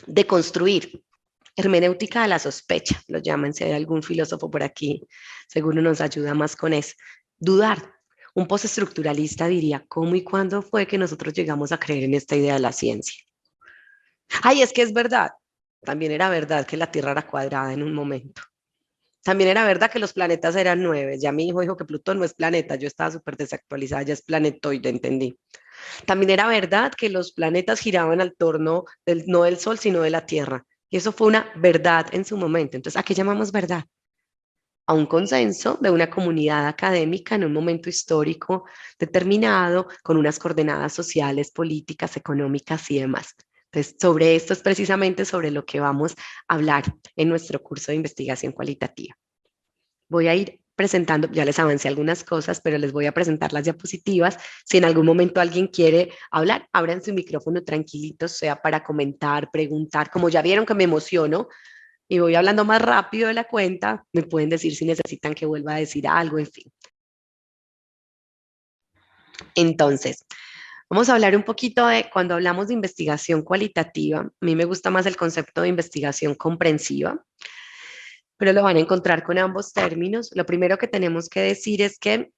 deconstruir. Hermenéutica de la sospecha, lo llaman, si hay algún filósofo por aquí, seguro nos ayuda más con eso. Dudar. Un postestructuralista diría, ¿cómo y cuándo fue que nosotros llegamos a creer en esta idea de la ciencia? Ay, es que es verdad. También era verdad que la Tierra era cuadrada en un momento. También era verdad que los planetas eran 9. Ya mi hijo dijo que Plutón no es planeta. Yo estaba súper desactualizada, ya es planetoide, entendí. También era verdad que los planetas giraban al torno no del Sol, sino de la Tierra. Y eso fue una verdad en su momento. Entonces, ¿a qué llamamos verdad? A un consenso de una comunidad académica en un momento histórico determinado, con unas coordenadas sociales, políticas, económicas y demás. Entonces, sobre esto es precisamente sobre lo que vamos a hablar en nuestro curso de investigación cualitativa. Voy a ir presentando, ya les avancé algunas cosas, pero les voy a presentar las diapositivas. Si en algún momento alguien quiere hablar, abran su micrófono tranquilitos, sea para comentar, preguntar. Como ya vieron que me emociono y voy hablando más rápido de la cuenta, me pueden decir si necesitan que vuelva a decir algo, en fin. Entonces, vamos a hablar un poquito de cuando hablamos de investigación cualitativa. A mí me gusta más el concepto de investigación comprensiva, pero lo van a encontrar con ambos términos. Lo primero que tenemos que decir es que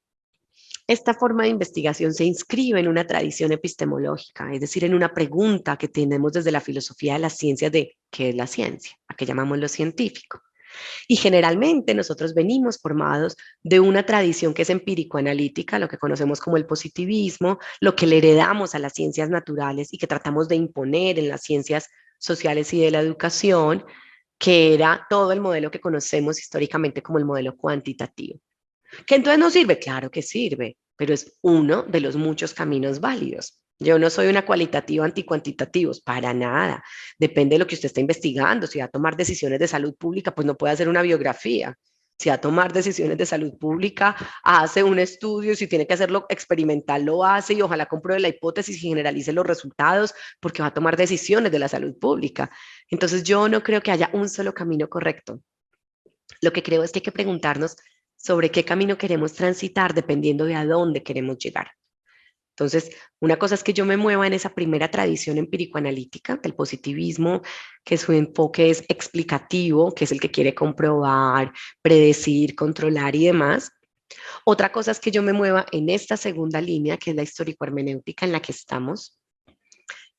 esta forma de investigación se inscribe en una tradición epistemológica, es decir, en una pregunta que tenemos desde la filosofía de las ciencias de ¿qué es la ciencia? ¿A qué llamamos lo científico? Y generalmente nosotros venimos formados de una tradición que es empírico-analítica, lo que conocemos como el positivismo, lo que le heredamos a las ciencias naturales y que tratamos de imponer en las ciencias sociales y de la educación, que era todo el modelo que conocemos históricamente como el modelo cuantitativo. ¿Que entonces no sirve? Claro que sirve, pero es uno de los muchos caminos válidos. Yo no soy una cualitativa anticuantitativos, para nada. Depende de lo que usted está investigando. Si va a tomar decisiones de salud pública, pues no puede hacer una biografía. Si va a tomar decisiones de salud pública, hace un estudio, si tiene que hacerlo experimental, lo hace y ojalá compruebe la hipótesis y generalice los resultados porque va a tomar decisiones de la salud pública. Entonces yo no creo que haya un solo camino correcto. Lo que creo es que hay que preguntarnos sobre qué camino queremos transitar dependiendo de a dónde queremos llegar. Entonces, una cosa es que yo me mueva en esa primera tradición empírico-analítica del positivismo, que su enfoque es explicativo, que es el que quiere comprobar, predecir, controlar y demás. Otra cosa es que yo me mueva en esta segunda línea, que es la histórico-hermenéutica en la que estamos,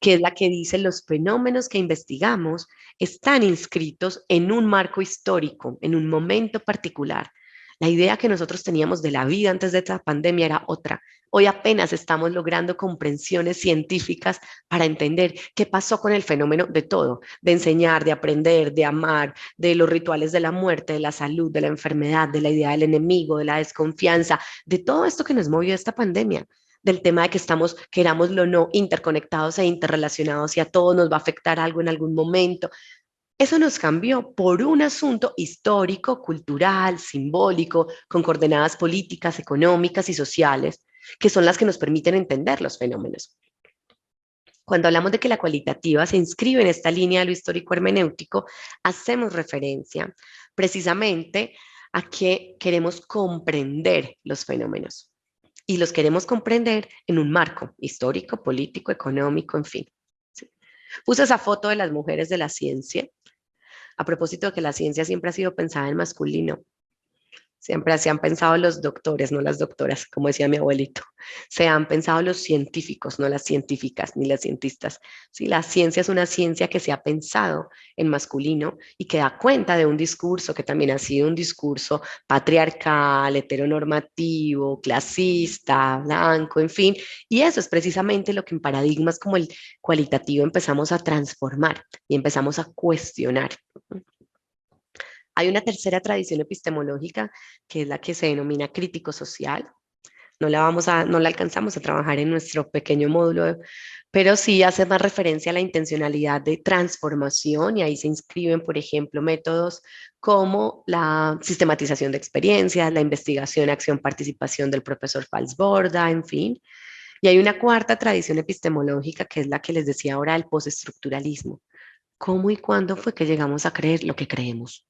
que es la que dice los fenómenos que investigamos están inscritos en un marco histórico, en un momento particular. La idea que nosotros teníamos de la vida antes de esta pandemia era otra. Hoy apenas estamos logrando comprensiones científicas para entender qué pasó con el fenómeno de todo, de enseñar, de aprender, de amar, de los rituales de la muerte, de la salud, de la enfermedad, de la idea del enemigo, de la desconfianza, de todo esto que nos movió esta pandemia, del tema de que estamos, querámoslo o no, interconectados e interrelacionados y a todos nos va a afectar algo en algún momento. Eso nos cambió por un asunto histórico, cultural, simbólico, con coordenadas políticas, económicas y sociales, que son las que nos permiten entender los fenómenos. Cuando hablamos de que la cualitativa se inscribe en esta línea de lo histórico hermenéutico, hacemos referencia precisamente a que queremos comprender los fenómenos. Y los queremos comprender en un marco histórico, político, económico, en fin. ¿Sí? Puse esa foto de las mujeres de la ciencia, a propósito de que la ciencia siempre ha sido pensada en masculino. Siempre se han pensado los doctores, no las doctoras, como decía mi abuelito. Se han pensado los científicos, no las científicas ni las cientistas. Sí, la ciencia es una ciencia que se ha pensado en masculino y que da cuenta de un discurso que también ha sido un discurso patriarcal, heteronormativo, clasista, blanco, en fin. Y eso es precisamente lo que en paradigmas como el cualitativo empezamos a transformar y empezamos a cuestionar. Hay una tercera tradición epistemológica que es la que se denomina crítico social. No la alcanzamos a trabajar en nuestro pequeño módulo, pero sí hace más referencia a la intencionalidad de transformación y ahí se inscriben, por ejemplo, métodos como la sistematización de experiencias, la investigación, acción, participación del profesor Falsborda, en fin. Y hay una cuarta tradición epistemológica que es la que les decía ahora, el postestructuralismo. ¿Cómo y cuándo fue que llegamos a creer lo que creemos?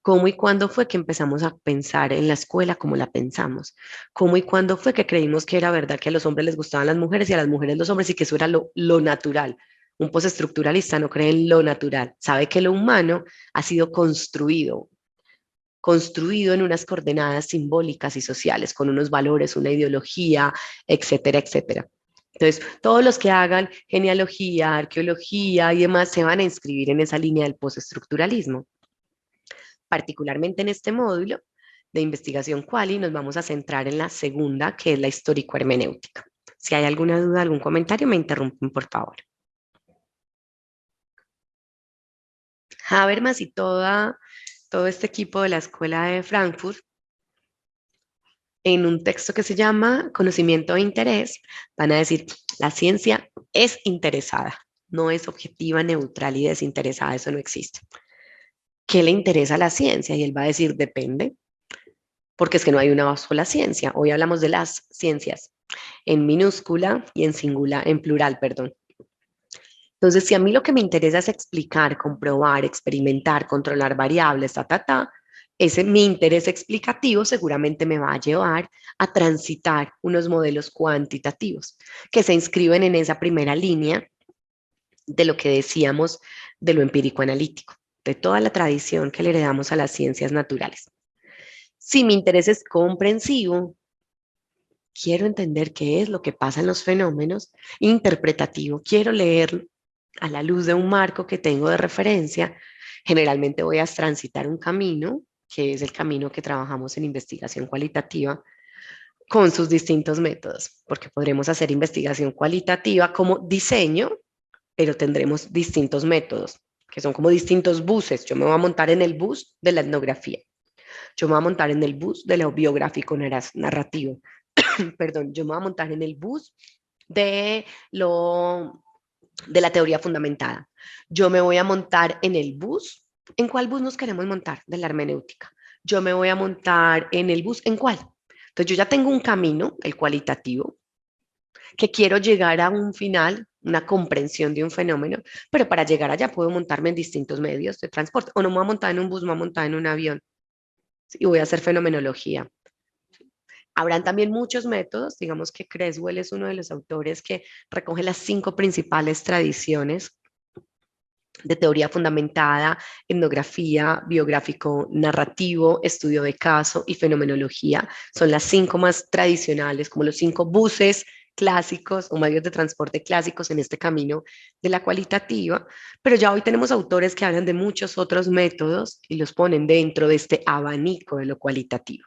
¿Cómo y cuándo fue que empezamos a pensar en la escuela como la pensamos? ¿Cómo y cuándo fue que creímos que era verdad que a los hombres les gustaban las mujeres y a las mujeres los hombres y que eso era lo natural? Un postestructuralista no cree en lo natural, sabe que lo humano ha sido construido en unas coordenadas simbólicas y sociales, con unos valores, una ideología, etcétera, etcétera. Entonces, todos los que hagan genealogía, arqueología y demás se van a inscribir en esa línea del postestructuralismo. Particularmente en este módulo de investigación quali nos vamos a centrar en la segunda, que es la histórico-hermenéutica. Si hay alguna duda, algún comentario, me interrumpen, por favor. Habermas y todo este equipo de la Escuela de Frankfurt, en un texto que se llama Conocimiento e Interés, van a decir, la ciencia es interesada, no es objetiva, neutral y desinteresada, eso no existe. ¿Qué le interesa a la ciencia? Y él va a decir, depende, porque es que no hay una sola ciencia. Hoy hablamos de las ciencias en minúscula y en singular, en plural, perdón. Entonces, si a mí lo que me interesa es explicar, comprobar, experimentar, controlar variables, ese mi interés explicativo seguramente me va a llevar a transitar unos modelos cuantitativos que se inscriben en esa primera línea de lo que decíamos de lo empírico analítico, de toda la tradición que le heredamos a las ciencias naturales. Si mi interés es comprensivo, quiero entender qué es lo que pasa en los fenómenos, interpretativo, quiero leer a la luz de un marco que tengo de referencia, generalmente voy a transitar un camino, que es el camino que trabajamos en investigación cualitativa, con sus distintos métodos, porque podremos hacer investigación cualitativa como diseño, pero tendremos distintos métodos, que son como distintos buses. Yo me voy a montar en el bus de la etnografía. Yo me voy a montar en el bus de lo biográfico narrativo. Perdón, yo me voy a montar en el bus de la teoría fundamentada. Yo me voy a montar en el bus. ¿En cuál bus nos queremos montar? De la hermenéutica. yo me voy a montar en el bus, ¿en cuál? Entonces yo ya tengo un camino, el cualitativo, que quiero llegar a un final, una comprensión de un fenómeno, pero para llegar allá puedo montarme en distintos medios de transporte, o no me voy a montar en un bus, me voy a montar en un avión, ¿sí? Y voy a hacer fenomenología. Habrán también muchos métodos, digamos que Creswell es uno de los autores que recoge las 5 principales tradiciones de teoría fundamentada, etnografía, biográfico narrativo, estudio de caso y fenomenología. Son las 5 más tradicionales, como los 5 buses clásicos o medios de transporte clásicos en este camino de la cualitativa, pero ya hoy tenemos autores que hablan de muchos otros métodos y los ponen dentro de este abanico de lo cualitativo.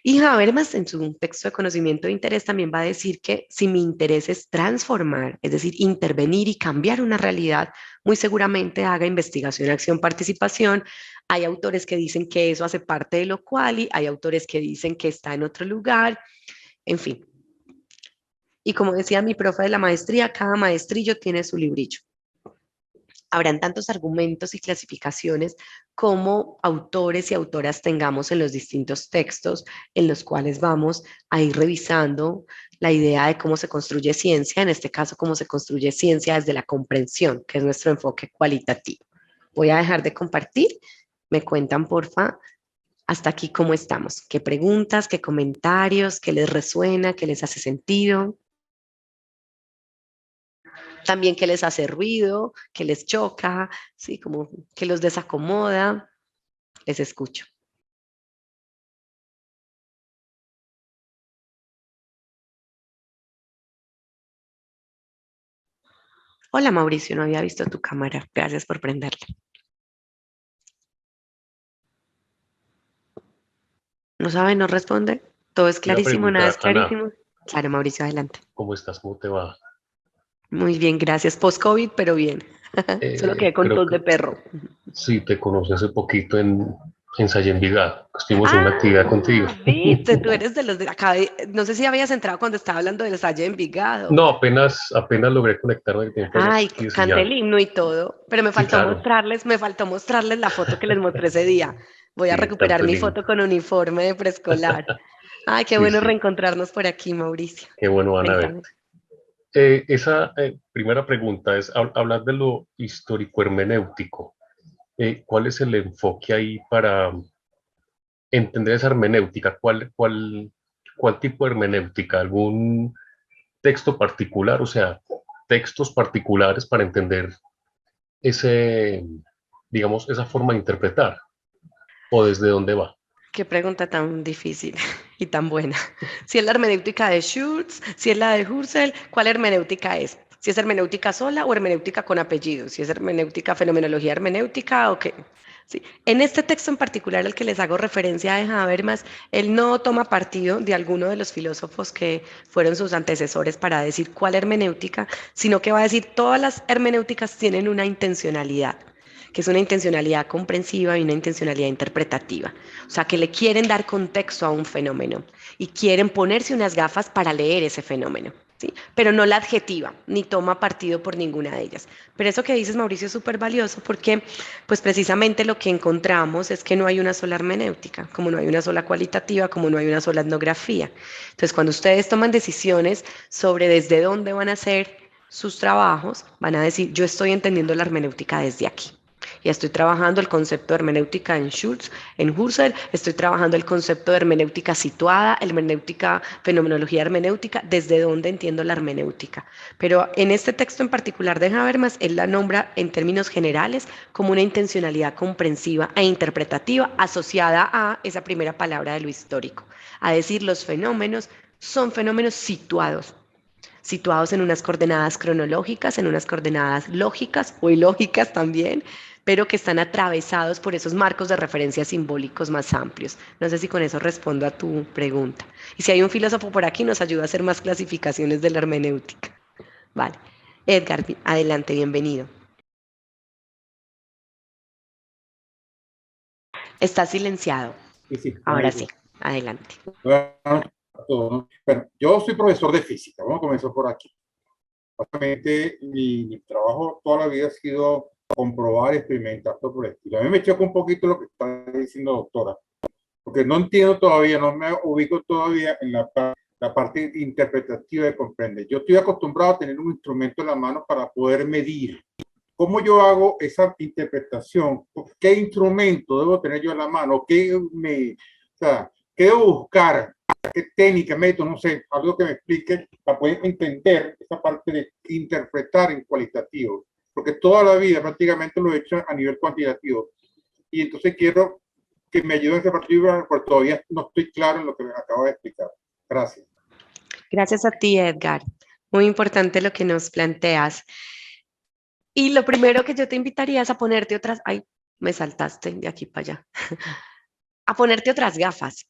Y Habermas, en su texto de conocimiento de interés, también va a decir que si mi interés es transformar, es decir, intervenir y cambiar una realidad, muy seguramente haga investigación, acción, participación. Hay autores que dicen que eso hace parte de lo quali, hay autores que dicen que está en otro lugar, en fin. Y como decía mi profe de la maestría, cada maestrillo tiene su librillo. Habrán tantos argumentos y clasificaciones como autores y autoras tengamos en los distintos textos en los cuales vamos a ir revisando la idea de cómo se construye ciencia, en este caso cómo se construye ciencia desde la comprensión, que es nuestro enfoque cualitativo. Voy a dejar de compartir, me cuentan porfa hasta aquí cómo estamos, qué preguntas, qué comentarios, qué les resuena, qué les hace sentido. También que les hace ruido, que les choca, ¿sí? Como que los desacomoda. Les escucho. Hola Mauricio, no había visto tu cámara. Gracias por prenderla. ¿No sabe? ¿No responde? Todo es Iba a clarísimo, nada es preguntar, Ana, clarísimo. Claro, Mauricio, adelante. ¿cómo estás? ¿Cómo te va? Muy bien, gracias. Post-COVID, pero bien. Solo quedé con Creo tos que de perro. sí, te conocí hace poquito en Salle Envigado. Estuvimos en una actividad contigo. Ah, viste, tú eres de los de acá. No sé si habías entrado cuando estaba hablando del Salle de Envigado. No, apenas logré conectarme el tiempo de las Ay, chiquillas y canté el ya. himno y todo, pero Sí, claro. me faltó mostrarles la foto que les mostré ese día. Voy a Sí, recuperar tanto mi lindo. foto con uniforme de preescolar. Ay, qué Sí, bueno sí. reencontrarnos por aquí, Mauricio. Qué bueno, Ana, Cuéntame. verte. Esa primera pregunta es hablar de lo histórico-hermenéutico. ¿Cuál es el enfoque ahí para entender esa hermenéutica? ¿Cuál tipo de hermenéutica? ¿Algún texto particular? O sea, textos particulares para entender ese, digamos, esa forma de interpretar o desde dónde va. Qué pregunta tan difícil y tan buena. Si es la hermenéutica de Schultz, si es la de Husserl, ¿cuál hermenéutica es? Si es hermenéutica sola o hermenéutica con apellido, si es hermenéutica, fenomenología hermenéutica o qué. Sí. En este texto en particular, al que les hago referencia de Habermas, él no toma partido de alguno de los filósofos que fueron sus antecesores para decir cuál hermenéutica, sino que va a decir todas las hermenéuticas tienen una intencionalidad, que es una intencionalidad comprensiva y una intencionalidad interpretativa. O sea, que le quieren dar contexto a un fenómeno y quieren ponerse unas gafas para leer ese fenómeno. ¿Sí? Pero no la adjetiva, ni toma partido por ninguna de ellas. Pero eso que dices, Mauricio, es súper valioso porque, pues precisamente lo que encontramos es que no hay una sola hermenéutica, como no hay una sola cualitativa, como no hay una sola etnografía. Entonces, cuando ustedes toman decisiones sobre desde dónde van a hacer sus trabajos, van a decir, yo estoy entendiendo la hermenéutica desde aquí. Y estoy trabajando el concepto de hermenéutica en Schultz, en Husserl, estoy trabajando el concepto de hermenéutica situada, hermenéutica, fenomenología hermenéutica, desde dónde entiendo la hermenéutica. Pero en este texto en particular de Habermas, él la nombra en términos generales como una intencionalidad comprensiva e interpretativa asociada a esa primera palabra de lo histórico, a decir los fenómenos son fenómenos situados en unas coordenadas cronológicas, en unas coordenadas lógicas o ilógicas también, pero que están atravesados por esos marcos de referencia simbólicos más amplios. No sé si con eso respondo a tu pregunta. Y si hay un filósofo por aquí, nos ayuda a hacer más clasificaciones de la hermenéutica. Vale. Edgar, adelante, bienvenido. Está silenciado. Sí, sí, Ahora sí, adelante. bueno, yo soy profesor de física, vamos a comenzar por aquí. Básicamente, mi trabajo toda la vida ha sido comprobar y experimentar todo por el estilo. A mí me choca un poquito lo que está diciendo, doctora, porque no entiendo todavía, no me ubico todavía en la parte interpretativa de comprender. Yo estoy acostumbrado a tener un instrumento en la mano para poder medir. ¿Cómo yo hago esa interpretación? ¿Qué instrumento debo tener yo en la mano? ¿Qué debo buscar? ¿Qué técnica, método? No sé, algo que me explique para poder entender esa parte de interpretar en cualitativo. Porque toda la vida prácticamente lo he hecho a nivel cuantitativo. Y entonces quiero que me ayuden a esa parte, porque todavía no estoy claro en lo que me acabo de explicar. Gracias. Gracias a ti, Edgar. Muy importante lo que nos planteas. Y lo primero que yo te invitaría es a ponerte otras, ay, me saltaste de aquí para allá, a ponerte otras gafas.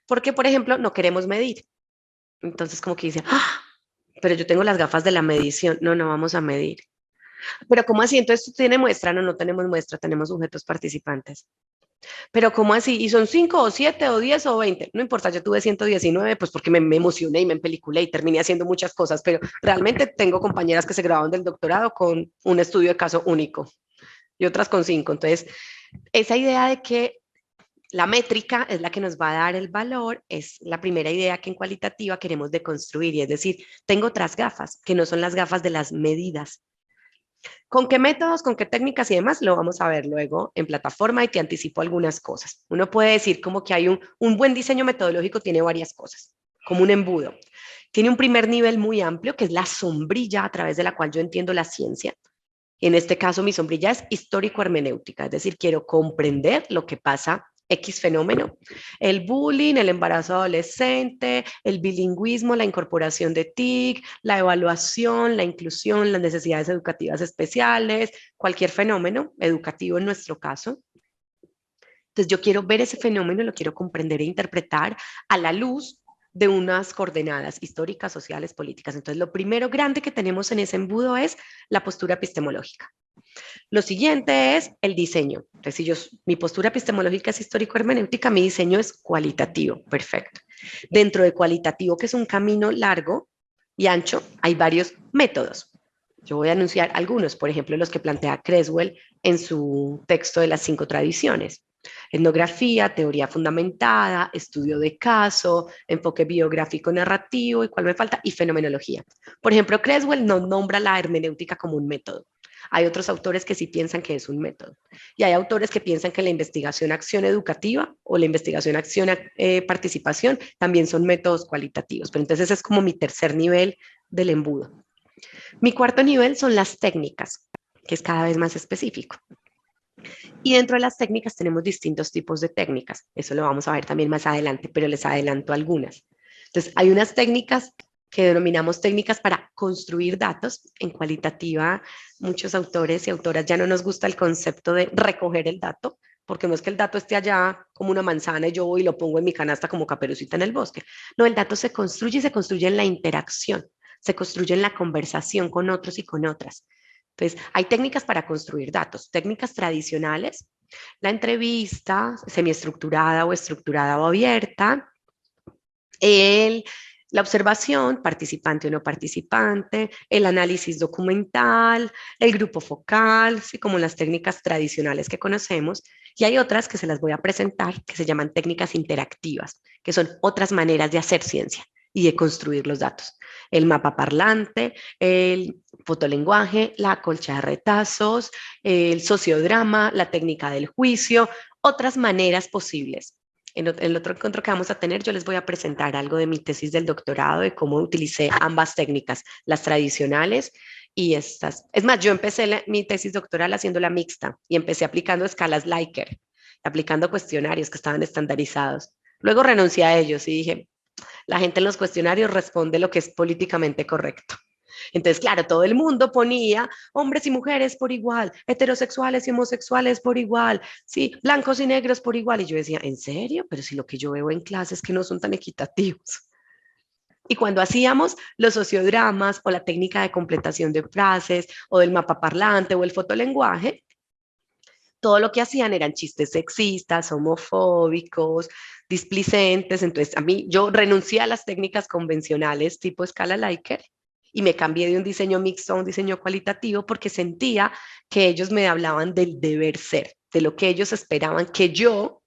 Porque, por ejemplo, no queremos medir. Entonces, como que dice, ¡ah! Pero yo tengo las gafas de la medición. No, no vamos a medir. Pero ¿cómo así? Entonces, ¿tiene muestra? No, no tenemos muestra, tenemos sujetos participantes. Pero ¿cómo así? ¿Y son 5 o 7 o 10 o 20? No importa, yo tuve 119, pues porque me emocioné y me empeliculé y terminé haciendo muchas cosas, pero realmente tengo compañeras que se graduaron del doctorado con un estudio de caso único y otras con 5. Entonces, esa idea de que la métrica es la que nos va a dar el valor, es la primera idea que en cualitativa queremos deconstruir, y es decir, tengo otras gafas que no son las gafas de las medidas. ¿Con qué métodos, con qué técnicas y demás? Lo vamos a ver luego en plataforma y te anticipo algunas cosas. Uno puede decir como que hay un buen diseño metodológico, tiene varias cosas, como un embudo. Tiene un primer nivel muy amplio, que es la sombrilla a través de la cual yo entiendo la ciencia. En este caso, mi sombrilla es histórico-hermenéutica, es decir, quiero comprender lo que pasa X fenómeno, el bullying, el embarazo adolescente, el bilingüismo, la incorporación de TIC, la evaluación, la inclusión, las necesidades educativas especiales, cualquier fenómeno educativo en nuestro caso. Entonces yo quiero ver ese fenómeno, lo quiero comprender e interpretar a la luz de unas coordenadas históricas, sociales, políticas. Entonces lo primero grande que tenemos en ese embudo es la postura epistemológica. Lo siguiente es el diseño. Entonces, si mi postura epistemológica es histórico-hermenéutica, mi diseño es cualitativo. Perfecto. Dentro de cualitativo, que es un camino largo y ancho, hay varios métodos. Yo voy a anunciar algunos, por ejemplo, los que plantea Creswell en su texto de las 5 tradiciones. Etnografía, teoría fundamentada, estudio de caso, enfoque biográfico narrativo, y cuál me falta, y fenomenología. Por ejemplo, Creswell no nombra la hermenéutica como un método. Hay otros autores que sí piensan que es un método. Y hay autores que piensan que la investigación-acción educativa o la investigación-participación también son métodos cualitativos. Pero entonces ese es como mi tercer nivel del embudo. Mi cuarto nivel son las técnicas, que es cada vez más específico. Y dentro de las técnicas tenemos distintos tipos de técnicas. Eso lo vamos a ver también más adelante, pero les adelanto algunas. Entonces, hay unas técnicas que denominamos técnicas para construir datos. En cualitativa, muchos autores y autoras ya no nos gusta el concepto de recoger el dato, porque no es que el dato esté allá como una manzana y yo voy y lo pongo en mi canasta como Caperucita en el bosque. No, el dato se construye y se construye en la interacción, se construye en la conversación con otros y con otras. Entonces, hay técnicas para construir datos, técnicas tradicionales, la entrevista semiestructurada o estructurada o abierta, la observación, participante o no participante, el análisis documental, el grupo focal, ¿sí? Como las técnicas tradicionales que conocemos. Y hay otras que se las voy a presentar que se llaman técnicas interactivas, que son otras maneras de hacer ciencia y de construir los datos. El mapa parlante, el fotolenguaje, la colcha de retazos, el sociodrama, la técnica del juicio, otras maneras posibles. En el otro encuentro que vamos a tener, yo les voy a presentar algo de mi tesis del doctorado, de cómo utilicé ambas técnicas, las tradicionales y estas. Es más, yo empecé mi tesis doctoral haciéndola mixta y empecé aplicando escalas Likert, aplicando cuestionarios que estaban estandarizados. Luego renuncié a ellos y dije, la gente en los cuestionarios responde lo que es políticamente correcto. Entonces, claro, todo el mundo ponía hombres y mujeres por igual, heterosexuales y homosexuales por igual, sí, blancos y negros por igual. Y yo decía, ¿en serio? Pero si lo que yo veo en clase es que no son tan equitativos. Y cuando hacíamos los sociodramas o la técnica de completación de frases o del mapa parlante o el fotolenguaje, todo lo que hacían eran chistes sexistas, homofóbicos, displicentes. Entonces, yo renuncié a las técnicas convencionales tipo escala Likert y me cambié de un diseño mixto a un diseño cualitativo porque sentía que ellos me hablaban del deber ser. de lo que ellos esperaban que yo,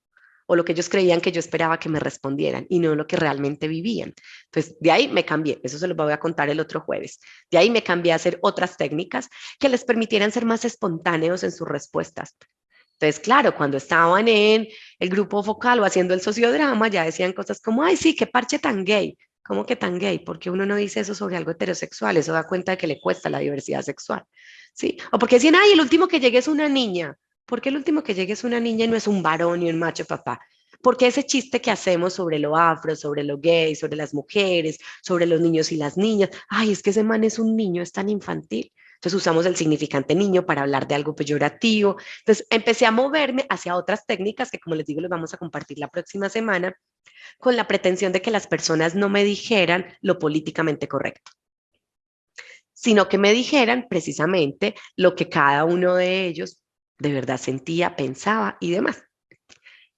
o lo que ellos creían que yo esperaba que me respondieran y no lo que realmente vivían. Entonces, de ahí me cambié, eso se lo voy a contar el otro jueves. De ahí me cambié a hacer otras técnicas que les permitieran ser más espontáneos en sus respuestas. Entonces, claro, cuando estaban en el grupo focal o haciendo el sociodrama, ya decían cosas como, ay, sí, qué parche tan gay. ¿Cómo que tan gay? Porque uno no dice eso sobre algo heterosexual, eso da cuenta de que le cuesta la diversidad sexual, ¿sí? O porque decían, ay, el último que llegue es una niña. ¿Por qué el último que llegue es una niña y no es un varón y un macho papá? Porque ese chiste que hacemos sobre lo afro, sobre lo gay, sobre las mujeres, sobre los niños y las niñas, ay, es que ese man es un niño, es tan infantil. Entonces usamos el significante niño para hablar de algo peyorativo. Entonces empecé a moverme hacia otras técnicas que, como les digo, les vamos a compartir la próxima semana, con la pretensión de que las personas no me dijeran lo políticamente correcto, sino que me dijeran precisamente lo que cada uno de ellos de verdad sentía, pensaba y demás.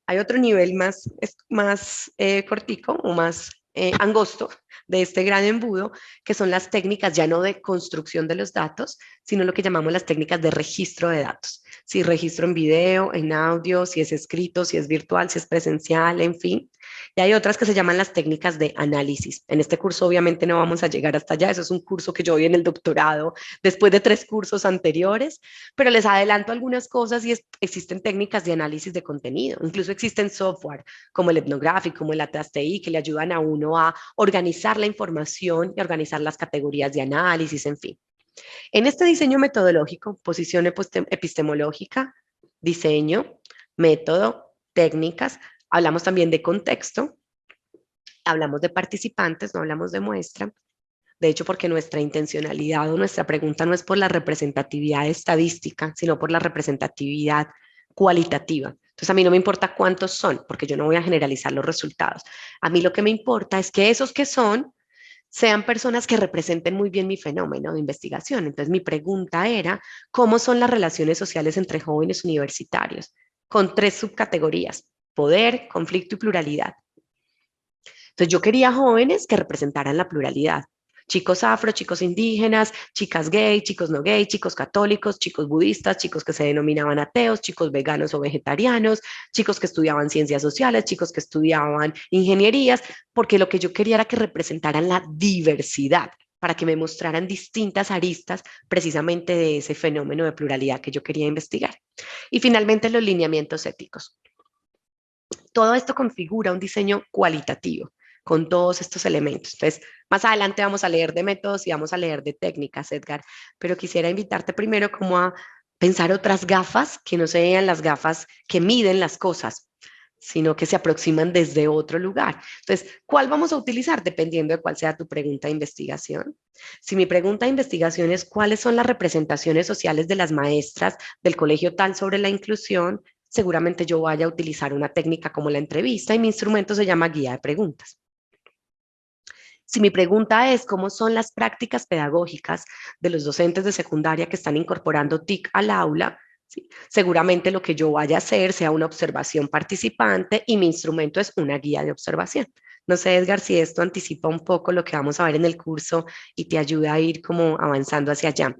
Hay otro nivel más cortico o más angosto de este gran embudo, que son las técnicas ya no de construcción de los datos, sino lo que llamamos las técnicas de registro de datos. Si registro en video, en audio, si es escrito, si es virtual, si es presencial, en fin. Y hay otras que se llaman las técnicas de análisis. En este curso obviamente no vamos a llegar hasta allá, eso es un curso que yo doy en el doctorado después de 3 cursos anteriores, pero les adelanto algunas cosas y existen técnicas de análisis de contenido, incluso existen software como el Ethnographic, como el Atlas TI, que le ayudan a uno a organizar la información y organizar las categorías de análisis, en fin. En este diseño metodológico, posición epistemológica, diseño, método, técnicas, hablamos también de contexto, hablamos de participantes, no hablamos de muestra. De hecho, porque nuestra intencionalidad o nuestra pregunta no es por la representatividad estadística, sino por la representatividad cualitativa. Entonces, a mí no me importa cuántos son, porque yo no voy a generalizar los resultados. A mí lo que me importa es que esos que son sean personas que representen muy bien mi fenómeno de investigación. Entonces, mi pregunta era, ¿cómo son las relaciones sociales entre jóvenes universitarios? Con 3 subcategorías: poder, conflicto y pluralidad. Entonces, yo quería jóvenes que representaran la pluralidad. Chicos afro, chicos indígenas, chicas gay, chicos no gay, chicos católicos, chicos budistas, chicos que se denominaban ateos, chicos veganos o vegetarianos, chicos que estudiaban ciencias sociales, chicos que estudiaban ingenierías, porque lo que yo quería era que representaran la diversidad, para que me mostraran distintas aristas precisamente de ese fenómeno de pluralidad que yo quería investigar. Y finalmente los lineamientos éticos. Todo esto configura un diseño cualitativo con todos estos elementos. Entonces, más adelante vamos a leer de métodos y vamos a leer de técnicas, Edgar, pero quisiera invitarte primero como a pensar otras gafas que no sean las gafas que miden las cosas, sino que se aproximan desde otro lugar. Entonces, ¿cuál vamos a utilizar? Dependiendo de cuál sea tu pregunta de investigación. Si mi pregunta de investigación es cuáles son las representaciones sociales de las maestras del colegio tal sobre la inclusión, seguramente yo vaya a utilizar una técnica como la entrevista y mi instrumento se llama guía de preguntas. Si mi pregunta es cómo son las prácticas pedagógicas de los docentes de secundaria que están incorporando TIC al aula, ¿sí? Seguramente lo que yo vaya a hacer sea una observación participante y mi instrumento es una guía de observación. No sé, Edgar, si esto anticipa un poco lo que vamos a ver en el curso y te ayuda a ir como avanzando hacia allá.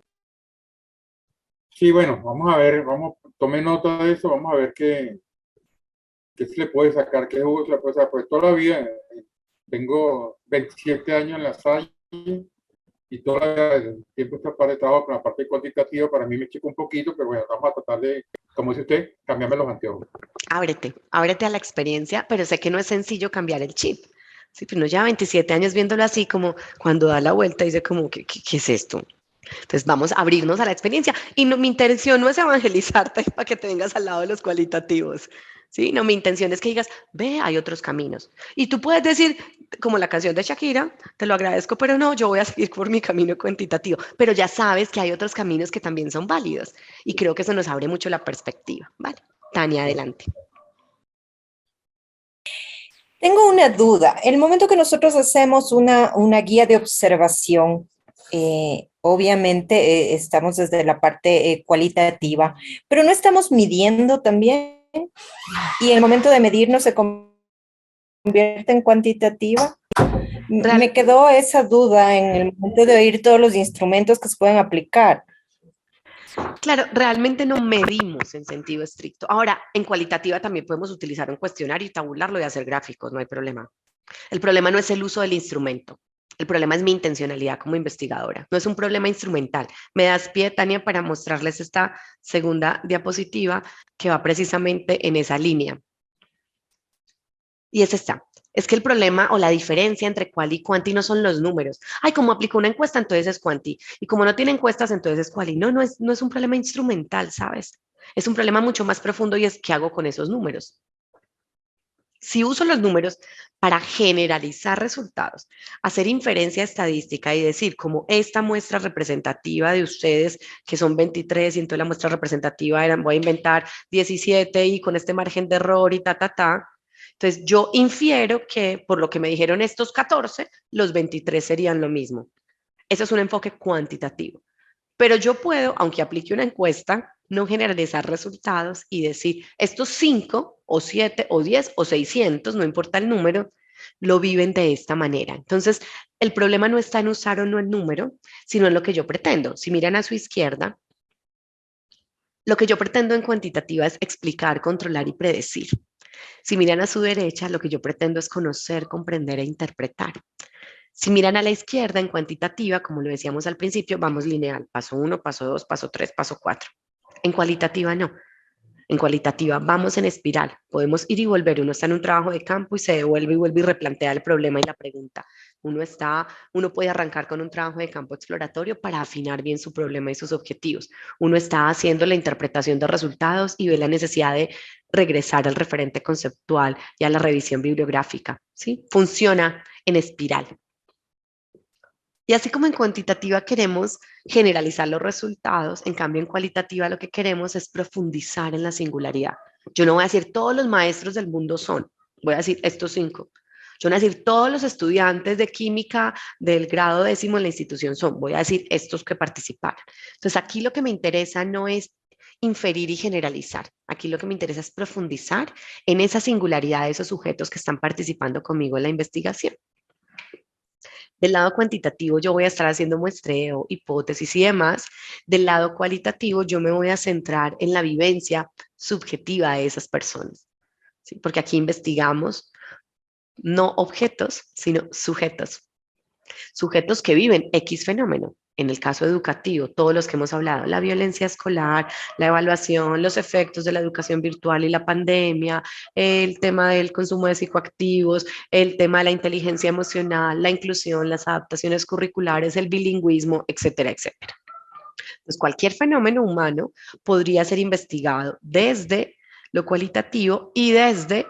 Sí, bueno, vamos a ver, tome nota de eso, vamos a ver qué se le puede sacar, qué jugo se le puede sacar. Pues toda la vida, tengo 27 años en la Salle y toda el tiempo está apartado con la parte cuantitativa. Para mí me chico un poquito, pero bueno, vamos a tratar de, como dice usted, cambiarme los anteojos. Ábrete a la experiencia, pero sé que no es sencillo cambiar el chip. Sí, pero uno ya 27 años viéndolo así, como cuando da la vuelta y dice como, ¿qué es esto? Entonces vamos a abrirnos a la experiencia. Y no, mi intención no es evangelizarte para que te vengas al lado de los cualitativos. ¿Sí? No, mi intención es que digas, ve, hay otros caminos. Y tú puedes decir, como la canción de Shakira, te lo agradezco, pero no, yo voy a seguir por mi camino cuantitativo. Pero ya sabes que hay otros caminos que también son válidos. Y creo que eso nos abre mucho la perspectiva. ¿Vale? Tania, adelante. Tengo una duda. En el momento que nosotros hacemos una guía de observación, obviamente estamos desde la parte cualitativa, pero no estamos midiendo también, y en el momento de medirnos se convierte en cuantitativa. Me quedó esa duda en el momento de oír todos los instrumentos que se pueden aplicar. Claro, realmente no medimos en sentido estricto. Ahora, en cualitativa también podemos utilizar un cuestionario y tabularlo y hacer gráficos, no hay problema. El problema no es el uso del instrumento. El problema es mi intencionalidad como investigadora. No es un problema instrumental. Me das pie, Tania, para mostrarles esta segunda diapositiva que va precisamente en esa línea. Y es esta. Es que el problema o la diferencia entre cual y cuanti no son los números. Ay, como aplicó una encuesta, entonces es cuanti. Y como no tiene encuestas, entonces es cuali. No, no es un problema instrumental, ¿sabes? Es un problema mucho más profundo y es qué hago con esos números. Si uso los números para generalizar resultados, hacer inferencia estadística y decir como esta muestra representativa de ustedes, que son 23, y entonces la muestra representativa era, voy a inventar 17 y con este margen de error y ta. Entonces yo infiero que por lo que me dijeron estos 14, los 23 serían lo mismo. Eso es un enfoque cuantitativo. Pero yo puedo, aunque aplique una encuesta, no generalizar resultados y decir, estos 5 o 7 o 10 o 600, no importa el número, lo viven de esta manera. Entonces, el problema no está en usar o no el número, sino en lo que yo pretendo. Si miran a su izquierda, lo que yo pretendo en cuantitativa es explicar, controlar y predecir. Si miran a su derecha, lo que yo pretendo es conocer, comprender e interpretar. Si miran a la izquierda en cuantitativa, como lo decíamos al principio, vamos lineal, paso 1, paso 2, paso 3, paso 4. En cualitativa no. En cualitativa vamos en espiral, podemos ir y volver. Uno está en un trabajo de campo y se devuelve y vuelve y replantea el problema y la pregunta. Uno puede arrancar con un trabajo de campo exploratorio para afinar bien su problema y sus objetivos. Uno está haciendo la interpretación de resultados y ve la necesidad de regresar al referente conceptual y a la revisión bibliográfica. ¿Sí? Funciona en espiral. Y así como en cuantitativa queremos generalizar los resultados, en cambio en cualitativa lo que queremos es profundizar en la singularidad. Yo no voy a decir todos los maestros del mundo son, voy a decir estos 5. Yo no voy a decir todos los estudiantes de química del grado 10º en la institución son, voy a decir estos que participaron. Entonces aquí lo que me interesa no es inferir y generalizar. Aquí lo que me interesa es profundizar en esa singularidad de esos sujetos que están participando conmigo en la investigación. Del lado cuantitativo yo voy a estar haciendo muestreo, hipótesis y demás. Del lado cualitativo yo me voy a centrar en la vivencia subjetiva de esas personas. ¿Sí? Porque aquí investigamos no objetos, sino sujetos. Sujetos que viven X fenómeno. En el caso educativo, todos los que hemos hablado, la violencia escolar, la evaluación, los efectos de la educación virtual y la pandemia, el tema del consumo de psicoactivos, el tema de la inteligencia emocional, la inclusión, las adaptaciones curriculares, el bilingüismo, etcétera, etcétera. Entonces, cualquier fenómeno humano podría ser investigado desde lo cualitativo y desde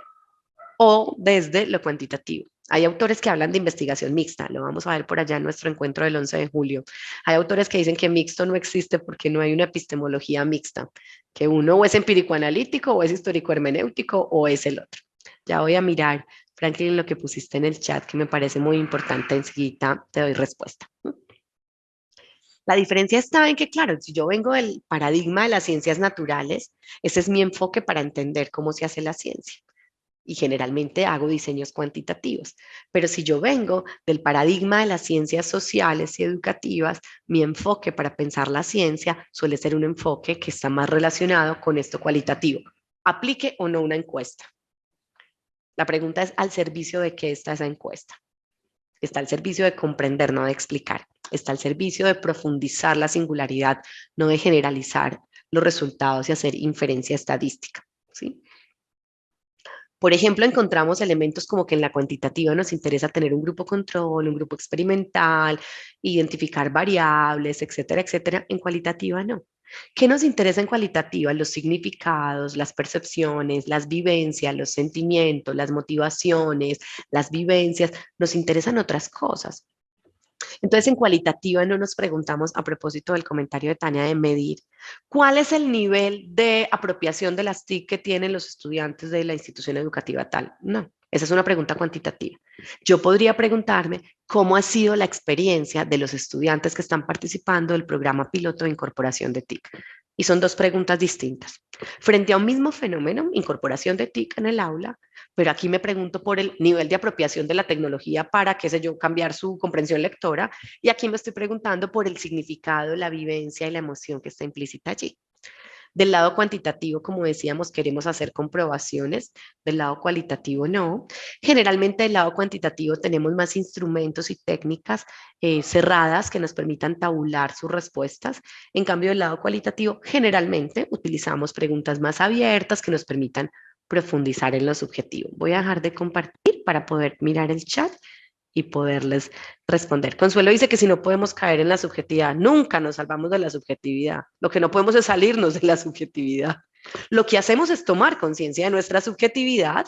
lo cuantitativo. Hay autores que hablan de investigación mixta, lo vamos a ver por allá en nuestro encuentro del 11 de julio. Hay autores que dicen que mixto no existe porque no hay una epistemología mixta, que uno o es empírico-analítico o es histórico-hermenéutico o es el otro. Ya voy a mirar, Franklin, lo que pusiste en el chat que me parece muy importante, enseguida te doy respuesta. La diferencia está en que, claro, si yo vengo del paradigma de las ciencias naturales, ese es mi enfoque para entender cómo se hace la ciencia. Y generalmente hago diseños cuantitativos. Pero si yo vengo del paradigma de las ciencias sociales y educativas, mi enfoque para pensar la ciencia suele ser un enfoque que está más relacionado con esto cualitativo. ¿Aplique o no una encuesta? La pregunta es, ¿al servicio de qué está esa encuesta? Está al servicio de comprender, no de explicar. Está al servicio de profundizar la singularidad, no de generalizar los resultados y hacer inferencia estadística. ¿Sí? Por ejemplo, encontramos elementos como que en la cuantitativa nos interesa tener un grupo control, un grupo experimental, identificar variables, etcétera, etcétera. En cualitativa no. ¿Qué nos interesa en cualitativa? Los significados, las percepciones, las vivencias, los sentimientos, las motivaciones, las vivencias. Nos interesan otras cosas. Entonces, en cualitativa no nos preguntamos, a propósito del comentario de Tania de medir, ¿cuál es el nivel de apropiación de las TIC que tienen los estudiantes de la institución educativa tal? No, esa es una pregunta cuantitativa. Yo podría preguntarme cómo ha sido la experiencia de los estudiantes que están participando del programa piloto de incorporación de TIC. Y son dos preguntas distintas. Frente a un mismo fenómeno, incorporación de TIC en el aula, pero aquí me pregunto por el nivel de apropiación de la tecnología para, qué sé yo, cambiar su comprensión lectora, y aquí me estoy preguntando por el significado, la vivencia y la emoción que está implícita allí. Del lado cuantitativo, como decíamos, queremos hacer comprobaciones, del lado cualitativo no. Generalmente del lado cuantitativo tenemos más instrumentos y técnicas cerradas que nos permitan tabular sus respuestas. En cambio, del lado cualitativo, generalmente utilizamos preguntas más abiertas que nos permitan profundizar en lo subjetivo. Voy a dejar de compartir para poder mirar el chat y poderles responder. Consuelo dice que si no podemos caer en la subjetividad, nunca nos salvamos de la subjetividad. Lo que no podemos es salirnos de la subjetividad. Lo que hacemos es tomar conciencia de nuestra subjetividad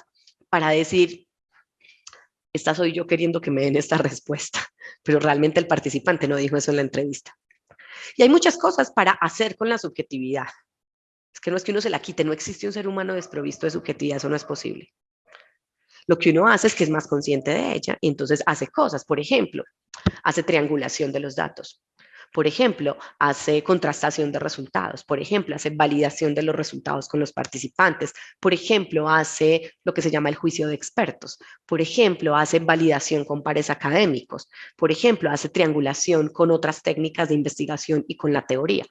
para decir, esta soy yo queriendo que me den esta respuesta, pero realmente el participante no dijo eso en la entrevista. Y hay muchas cosas para hacer con la subjetividad. Es que no es que uno se la quite, no existe un ser humano desprovisto de subjetividad, eso no es posible. Lo que uno hace es que es más consciente de ella y entonces hace cosas. Por ejemplo, hace triangulación de los datos. Por ejemplo, hace contrastación de resultados. Por ejemplo, hace validación de los resultados con los participantes. Por ejemplo, hace lo que se llama el juicio de expertos. Por ejemplo, hace validación con pares académicos. Por ejemplo, hace triangulación con otras técnicas de investigación y con la teoría.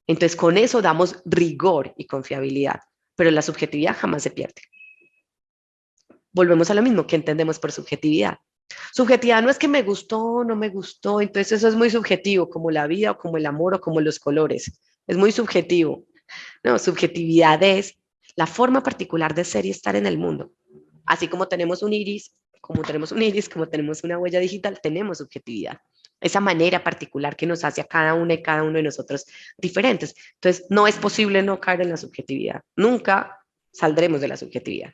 Entonces, con eso damos rigor y confiabilidad, pero la subjetividad jamás se pierde. Volvemos a lo mismo que entendemos por subjetividad. Subjetividad no es que me gustó o no me gustó, entonces eso es muy subjetivo, como la vida o como el amor o como los colores. Es muy subjetivo. No, subjetividad es la forma particular de ser y estar en el mundo. Así como tenemos un iris, como tenemos una huella digital, tenemos subjetividad. Esa manera particular que nos hace a cada una y cada uno de nosotros diferentes. Entonces, no es posible no caer en la subjetividad. Nunca saldremos de la subjetividad.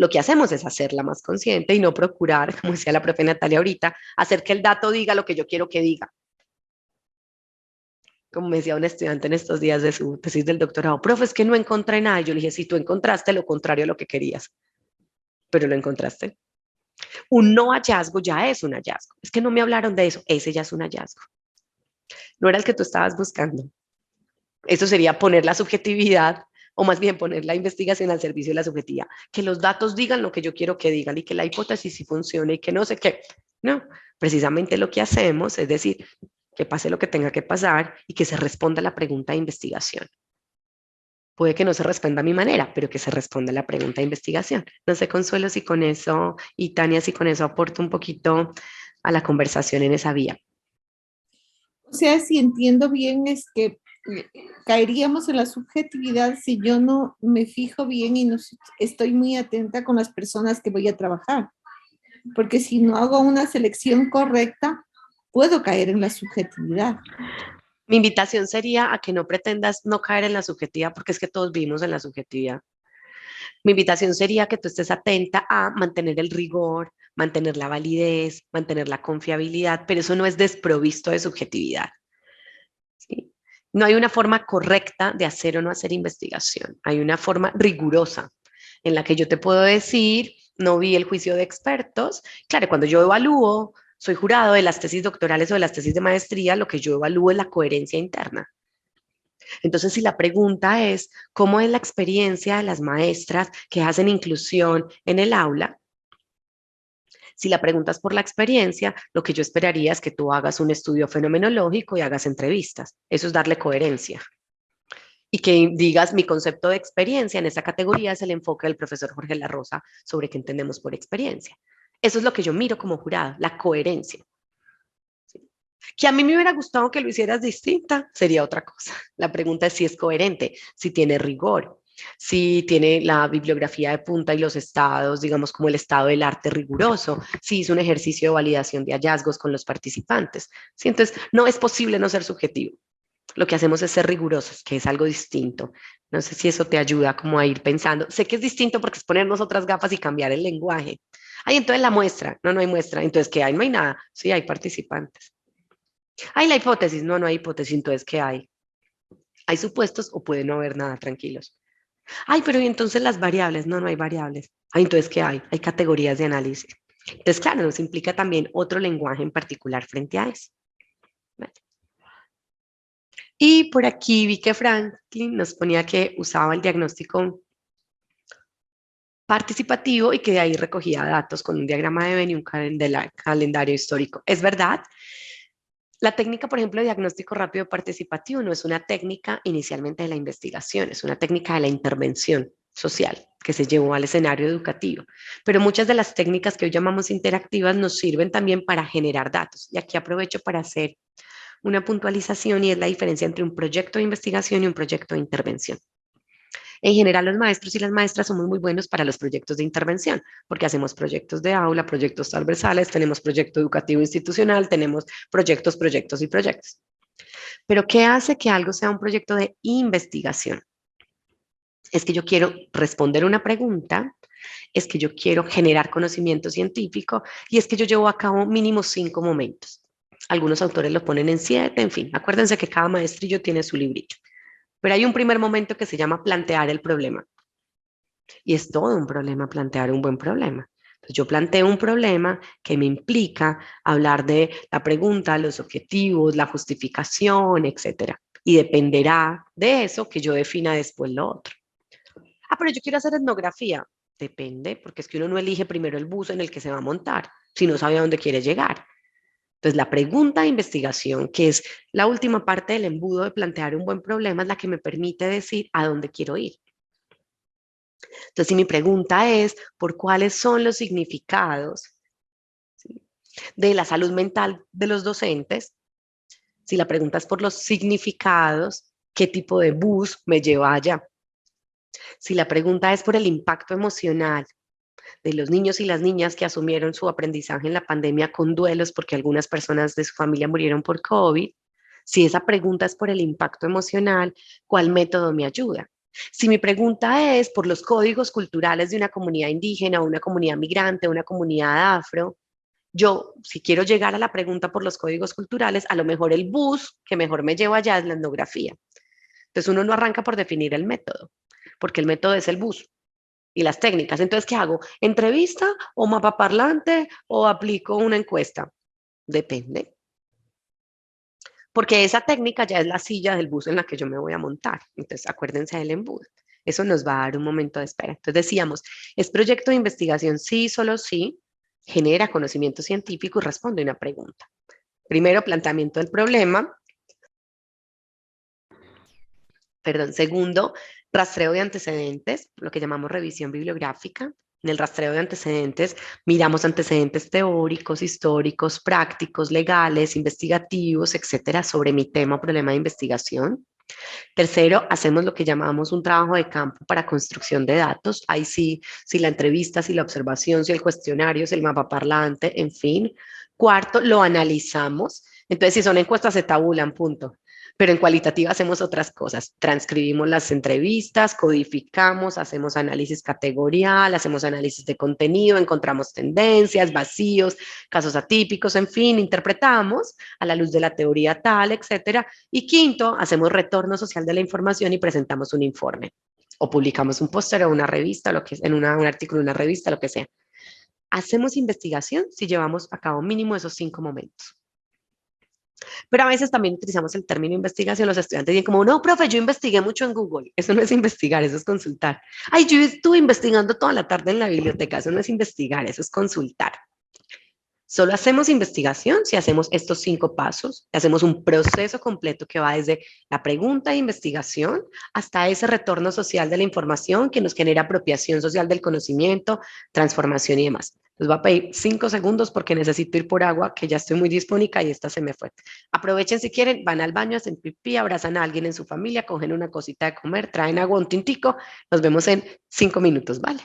Lo que hacemos es hacerla más consciente y no procurar, como decía la profe Natalia ahorita, hacer que el dato diga lo que yo quiero que diga. Como me decía un estudiante en estos días de su tesis del doctorado, profe, es que no encontré nada. Y yo le dije, si tú encontraste lo contrario a lo que querías, pero lo encontraste. Un no hallazgo ya es un hallazgo. Es que no me hablaron de eso, ese ya es un hallazgo. No era el que tú estabas buscando. Eso sería poner la subjetividad, o más bien poner la investigación al servicio de la subjetividad. Que los datos digan lo que yo quiero que digan y que la hipótesis sí funcione y que no sé qué. No, precisamente lo que hacemos es decir, que pase lo que tenga que pasar y que se responda a la pregunta de investigación. Puede que no se responda a mi manera, pero que se responda a la pregunta de investigación. No sé, Consuelo, si con eso, y Tania, si con eso aporto un poquito a la conversación en esa vía. O sea, si entiendo bien, es que caeríamos en la subjetividad si yo no me fijo bien y no estoy muy atenta con las personas que voy a trabajar. Porque si no hago una selección correcta, puedo caer en la subjetividad. Mi invitación sería a que no pretendas no caer en la subjetividad, porque es que todos vivimos en la subjetividad. Mi invitación sería que tú estés atenta a mantener el rigor, mantener la validez, mantener la confiabilidad, pero eso no es desprovisto de subjetividad. ¿Sí? No hay una forma correcta de hacer o no hacer investigación. Hay una forma rigurosa en la que yo te puedo decir, no vi el juicio de expertos. Claro, cuando yo evalúo, soy jurado de las tesis doctorales o de las tesis de maestría, lo que yo evalúo es la coherencia interna. Entonces, si la pregunta es, ¿cómo es la experiencia de las maestras que hacen inclusión en el aula? Si la pregunta es por la experiencia, lo que yo esperaría es que tú hagas un estudio fenomenológico y hagas entrevistas. Eso es darle coherencia. Y que digas, mi concepto de experiencia en esa categoría es el enfoque del profesor Jorge La Rosa sobre qué entendemos por experiencia. Eso es lo que yo miro como jurado, la coherencia. ¿Sí? Que a mí me hubiera gustado que lo hicieras distinta, sería otra cosa. La pregunta es si es coherente, si tiene rigor, si tiene la bibliografía de punta y los estados, digamos como el estado del arte riguroso, si hizo un ejercicio de validación de hallazgos con los participantes. ¿Sí? Entonces, no es posible no ser subjetivo. Lo que hacemos es ser rigurosos, que es algo distinto. No sé si eso te ayuda como a ir pensando. Sé que es distinto porque es ponernos otras gafas y cambiar el lenguaje. Ay, entonces la muestra. No, no hay muestra. Entonces, ¿qué hay? No hay nada. Sí, hay participantes. Hay la hipótesis. No, no hay hipótesis. Entonces, ¿qué hay? Hay supuestos o puede no haber nada, tranquilos. Ay, pero ¿y entonces las variables? No, no hay variables. Ay, entonces, ¿qué hay? Hay categorías de análisis. Entonces, claro, nos implica también otro lenguaje en particular frente a eso. ¿Vale? Y por aquí vi que Franklin nos ponía que usaba el diagnóstico participativo y que de ahí recogía datos con un diagrama de Venn y un calendario histórico. Es verdad, la técnica, por ejemplo, de diagnóstico rápido participativo no es una técnica inicialmente de la investigación, es una técnica de la intervención social que se llevó al escenario educativo. Pero muchas de las técnicas que hoy llamamos interactivas nos sirven también para generar datos. Y aquí aprovecho para hacer una puntualización y es la diferencia entre un proyecto de investigación y un proyecto de intervención. En general, los maestros y las maestras somos muy buenos para los proyectos de intervención, porque hacemos proyectos de aula, proyectos transversales, tenemos proyecto educativo institucional, tenemos proyectos y proyectos. Pero ¿qué hace que algo sea un proyecto de investigación? Es que yo quiero responder una pregunta, es que yo quiero generar conocimiento científico y es que yo llevo a cabo mínimo 5 momentos. Algunos autores lo ponen en 7, en fin, acuérdense que cada maestrillo tiene su librillo. Pero hay un primer momento que se llama plantear el problema. Y es todo un problema plantear un buen problema. Entonces, yo planteo un problema que me implica hablar de la pregunta, los objetivos, la justificación, etcétera. Y dependerá de eso que yo defina después lo otro. Ah, pero yo quiero hacer etnografía. Depende, porque es que uno no elige primero el bus en el que se va a montar, si no sabe a dónde quiere llegar. Entonces, la pregunta de investigación, que es la última parte del embudo de plantear un buen problema, es la que me permite decir a dónde quiero ir. Entonces, si mi pregunta es por cuáles son los significados, ¿sí?, de la salud mental de los docentes, si la pregunta es por los significados, ¿qué tipo de bus me lleva allá? Si la pregunta es por el impacto emocional de los niños y las niñas que asumieron su aprendizaje en la pandemia con duelos porque algunas personas de su familia murieron por COVID, si esa pregunta es por el impacto emocional, ¿cuál método me ayuda? Si mi pregunta es por los códigos culturales de una comunidad indígena, una comunidad migrante, una comunidad afro, yo, si quiero llegar a la pregunta por los códigos culturales, a lo mejor el bus que mejor me lleva allá es la etnografía. Entonces uno no arranca por definir el método, porque el método es el bus y las técnicas. Entonces, ¿qué hago? ¿Entrevista o mapa parlante o aplico una encuesta? Depende. Porque esa técnica ya es la silla del bus en la que yo me voy a montar. Entonces, acuérdense del embudo. Eso nos va a dar un momento de espera. Entonces, decíamos, ¿es proyecto de investigación? Sí, solo sí. Genera conocimiento científico y responde una pregunta. Primero, planteamiento del problema. Perdón. Segundo, rastreo de antecedentes, lo que llamamos revisión bibliográfica. En el rastreo de antecedentes miramos antecedentes teóricos, históricos, prácticos, legales, investigativos, etcétera, sobre mi tema o problema de investigación. Tercero, hacemos lo que llamamos un trabajo de campo para construcción de datos. Ahí sí, si la entrevista, si la observación, si el cuestionario, si el mapa parlante, en fin. Cuarto, lo analizamos. Entonces, si son encuestas, se tabulan, punto. Pero en cualitativa hacemos otras cosas. Transcribimos las entrevistas, codificamos, hacemos análisis categorial, hacemos análisis de contenido, encontramos tendencias, vacíos, casos atípicos, en fin, interpretamos a la luz de la teoría tal, etcétera. Y quinto, hacemos retorno social de la información y presentamos un informe. O publicamos un póster o una revista, lo que, en un artículo, una revista, lo que sea. Hacemos investigación si llevamos a cabo mínimo esos 5 momentos. Pero a veces también utilizamos el término investigación. Los estudiantes dicen como, no, profe, yo investigué mucho en Google. Eso no es investigar, eso es consultar. Ay, yo estuve investigando toda la tarde en la biblioteca. Eso no es investigar, eso es consultar. Solo hacemos investigación si hacemos estos 5 pasos, hacemos un proceso completo que va desde la pregunta de investigación hasta ese retorno social de la información que nos genera apropiación social del conocimiento, transformación y demás. Les voy a pedir 5 segundos porque necesito ir por agua, que ya estoy muy dispónica y esta se me fue. Aprovechen si quieren, van al baño, hacen pipí, abrazan a alguien en su familia, cogen una cosita de comer, traen agua, un tintico. Nos vemos en 5 minutos, ¿vale?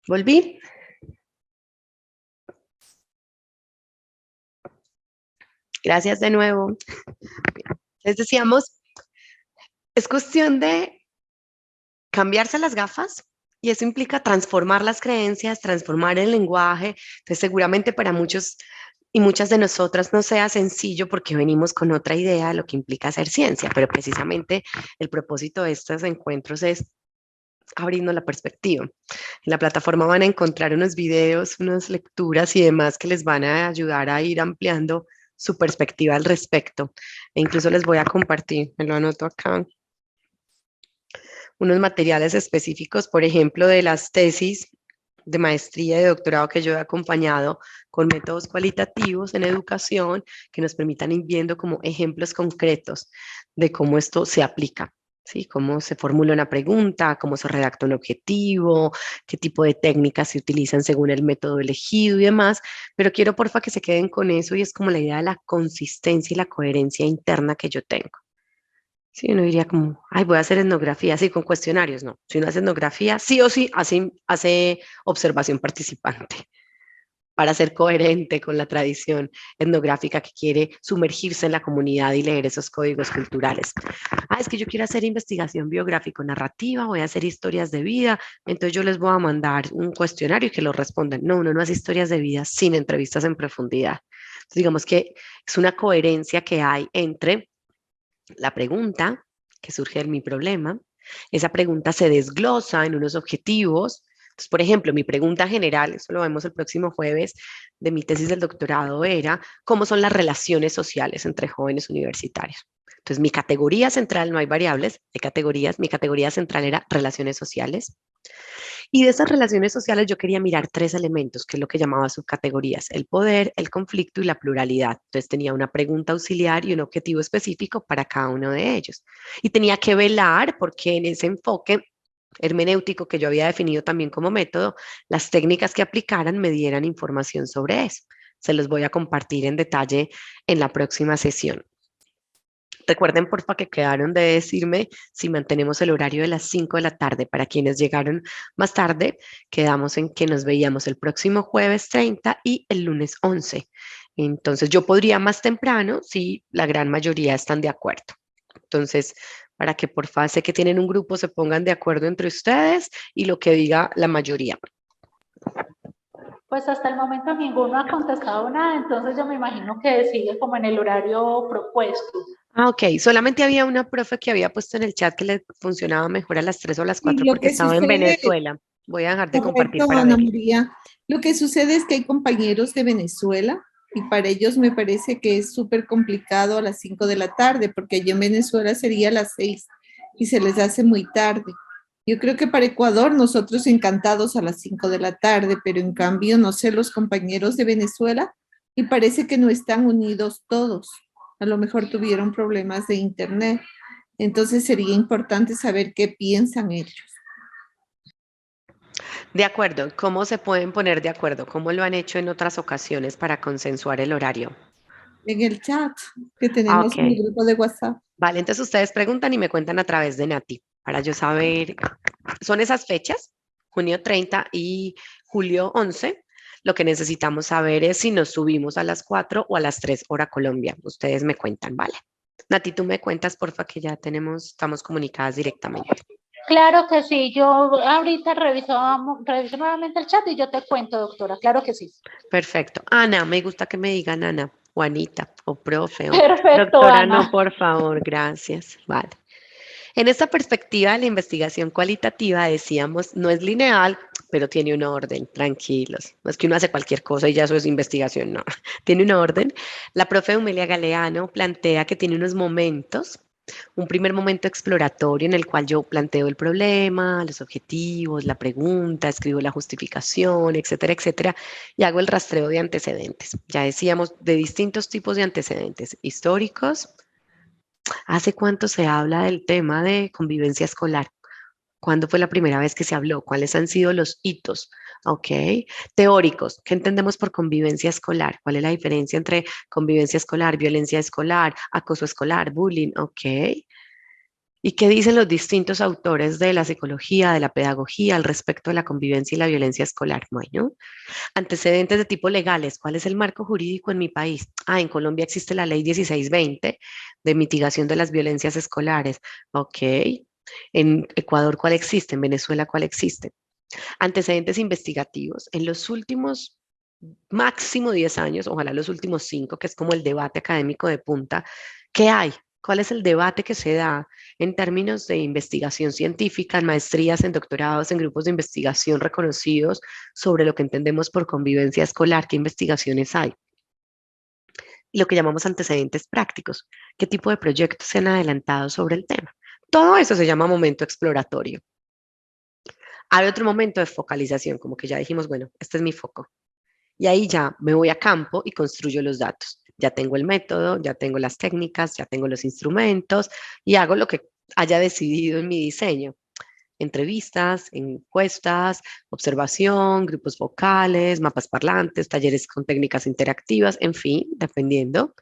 ¿Volví? Gracias de nuevo. Les decíamos, es cuestión de cambiarse las gafas y eso implica transformar las creencias, transformar el lenguaje. Entonces, seguramente para muchos y muchas de nosotras no sea sencillo porque venimos con otra idea de lo que implica hacer ciencia, pero precisamente el propósito de estos encuentros es abriendo la perspectiva. En la plataforma van a encontrar unos videos, unas lecturas y demás que les van a ayudar a ir ampliando su perspectiva al respecto. E incluso les voy a compartir, me lo anoto acá, unos materiales específicos, por ejemplo, de las tesis de maestría y de doctorado que yo he acompañado con métodos cualitativos en educación que nos permitan ir viendo como ejemplos concretos de cómo esto se aplica. ¿Sí? Cómo se formula una pregunta, cómo se redacta un objetivo, qué tipo de técnicas se utilizan según el método elegido y demás, pero quiero porfa que se queden con eso y es como la idea de la consistencia y la coherencia interna que yo tengo. Sí, uno diría como, ay, voy a hacer etnografía, sí, con cuestionarios, no. Si uno hace etnografía, sí o sí hace observación participante para ser coherente con la tradición etnográfica que quiere sumergirse en la comunidad y leer esos códigos culturales. Ah, es que yo quiero hacer investigación biográfico-narrativa, voy a hacer historias de vida, entonces yo les voy a mandar un cuestionario y que lo respondan. No, uno no hace historias de vida sin entrevistas en profundidad. Entonces, digamos que es una coherencia que hay entre la pregunta que surge de mi problema, esa pregunta se desglosa en unos objetivos. Entonces, por ejemplo, mi pregunta general, eso lo vemos el próximo jueves, de mi tesis del doctorado era cómo son las relaciones sociales entre jóvenes universitarios. Entonces, mi categoría central, no hay variables, hay categorías, mi categoría central era relaciones sociales. Y de esas relaciones sociales yo quería mirar 3 elementos, que es lo que llamaba subcategorías, el poder, el conflicto y la pluralidad. Entonces tenía una pregunta auxiliar y un objetivo específico para cada uno de ellos. Y tenía que velar porque en ese enfoque hermenéutico que yo había definido también como método, las técnicas que aplicaran me dieran información sobre eso. Se los voy a compartir en detalle en la próxima sesión. Recuerden, porfa, que quedaron de decirme si mantenemos el horario de las 5 de la tarde. Para quienes llegaron más tarde, quedamos en que nos veíamos el próximo jueves 30 y el lunes 11. Entonces, yo podría más temprano si la gran mayoría están de acuerdo. Entonces, para que porfa, sé que tienen un grupo, se pongan de acuerdo entre ustedes y lo que diga la mayoría. Pues hasta el momento ninguno ha contestado nada, entonces yo me imagino que sigue como en el horario propuesto. Ah, ok. Solamente había una profe que había puesto en el chat que le funcionaba mejor a las 3 o a las 4 porque estaba en Venezuela. Voy a dejar de compartir Correcto, para Ana ver. María. Lo que sucede es que hay compañeros de Venezuela y para ellos me parece que es súper complicado a las 5 de la tarde, porque allí en Venezuela sería a las 6 y se les hace muy tarde. Yo creo que para Ecuador nosotros encantados a las 5 de la tarde, pero en cambio, no sé, los compañeros de Venezuela y parece que no están unidos todos. A lo mejor tuvieron problemas de internet. Entonces sería importante saber qué piensan ellos. De acuerdo. ¿Cómo se pueden poner de acuerdo? ¿Cómo lo han hecho en otras ocasiones para consensuar el horario? En el chat que Ah, tenemos ok. en el grupo de WhatsApp. Vale, entonces ustedes preguntan y me cuentan a través de Nati para yo saber. ¿Son esas fechas? Junio 30 y julio 11. Lo que necesitamos saber es si nos subimos a las 4 o a las 3 hora Colombia. Ustedes me cuentan, ¿vale? Nati, tú me cuentas, porfa, que ya estamos comunicadas directamente. Claro que sí, yo ahorita reviso nuevamente el chat y yo te cuento, doctora, claro que sí. Perfecto. Ana, me gusta que me digan Ana, o Anita, o profe, o Perfecto, doctora, Ana. no, por favor, gracias. Vale. En esta perspectiva de la investigación cualitativa, decíamos, no es lineal, pero tiene un orden, tranquilos. No es que uno hace cualquier cosa y ya eso es investigación, no. Tiene un orden. La profe Humelia Galeano plantea que tiene unos momentos, un primer momento exploratorio en el cual yo planteo el problema, los objetivos, la pregunta, escribo la justificación, etcétera, etcétera, y hago el rastreo de antecedentes. Ya decíamos, de distintos tipos de antecedentes, históricos. ¿Hace cuánto se habla del tema de convivencia escolar? ¿Cuándo fue la primera vez que se habló? ¿Cuáles han sido los hitos? Ok. Teóricos. ¿Qué entendemos por convivencia escolar? ¿Cuál es la diferencia entre convivencia escolar, violencia escolar, acoso escolar, bullying? Ok. ¿Y qué dicen los distintos autores de la psicología, de la pedagogía al respecto de la convivencia y la violencia escolar? Bueno, antecedentes de tipo legales. ¿Cuál es el marco jurídico en mi país? En Colombia existe la ley 1620 de mitigación de las violencias escolares. Ok. En Ecuador, ¿cuál existe? En Venezuela, ¿cuál existe? Antecedentes investigativos. En los últimos máximo 10 años, ojalá los últimos 5, que es como el debate académico de punta, ¿qué hay? ¿Cuál es el debate que se da en términos de investigación científica, en maestrías, en doctorados, en grupos de investigación reconocidos sobre lo que entendemos por convivencia escolar? ¿Qué investigaciones hay? Y lo que llamamos antecedentes prácticos. ¿Qué tipo de proyectos se han adelantado sobre el tema? Todo eso se llama momento exploratorio. Hay otro momento de focalización, como que ya dijimos, bueno, este es mi foco. Y ahí ya me voy a campo y construyo los datos. Ya tengo el método, ya tengo las técnicas, ya tengo los instrumentos y hago lo que haya decidido en mi diseño. Entrevistas, encuestas, observación, grupos vocales, mapas parlantes, talleres con técnicas interactivas, en fin, dependiendo.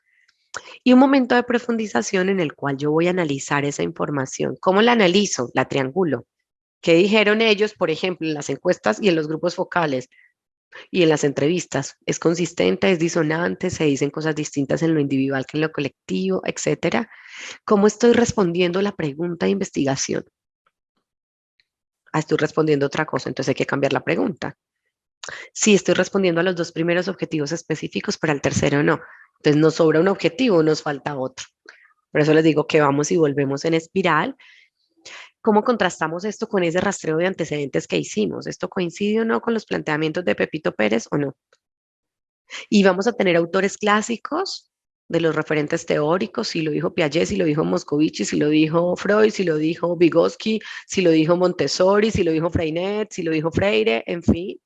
Y un momento de profundización en el cual yo voy a analizar esa información. ¿Cómo la analizo? La triangulo. ¿Qué dijeron ellos, por ejemplo, en las encuestas y en los grupos focales? Y en las entrevistas, ¿es consistente, es disonante, se dicen cosas distintas en lo individual que en lo colectivo, etcétera? ¿Cómo estoy respondiendo la pregunta de investigación? Estoy respondiendo otra cosa, entonces hay que cambiar la pregunta. Sí, estoy respondiendo a los 2 primeros objetivos específicos, pero al tercero no. Entonces nos sobra un objetivo, nos falta otro. Por eso les digo que vamos y volvemos en espiral. ¿Cómo contrastamos esto con ese rastreo de antecedentes que hicimos? ¿Esto coincide o no con los planteamientos de Pepito Pérez o no? Y vamos a tener autores clásicos de los referentes teóricos, si lo dijo Piaget, si lo dijo Moscovici, si lo dijo Freud, si lo dijo Vygotsky, si lo dijo Montessori, si lo dijo Freinet, si lo dijo Freire, en fin.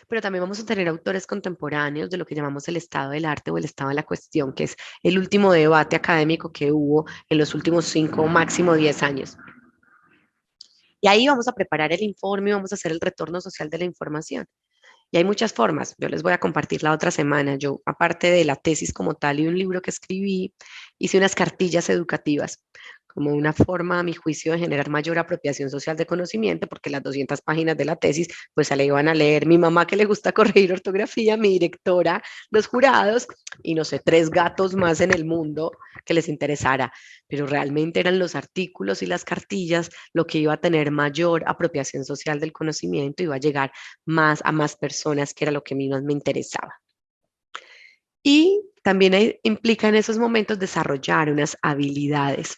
Pero también vamos a tener autores contemporáneos de lo que llamamos el estado del arte o el estado de la cuestión, que es el último debate académico que hubo en los últimos 5, máximo 10 años. Y ahí vamos a preparar el informe, vamos a hacer el retorno social de la información. Y hay muchas formas. Yo les voy a compartir la otra semana. Yo, aparte de la tesis como tal y un libro que escribí, hice unas cartillas educativas como una forma, a mi juicio, de generar mayor apropiación social de conocimiento, porque las 200 páginas de la tesis, pues se la iban a leer mi mamá, que le gusta corregir ortografía, mi directora, los jurados, y no sé, 3 gatos más en el mundo que les interesara. Pero realmente eran los artículos y las cartillas lo que iba a tener mayor apropiación social del conocimiento, iba a llegar más a más personas, que era lo que a mí más me interesaba. Y también implica en esos momentos desarrollar unas habilidades.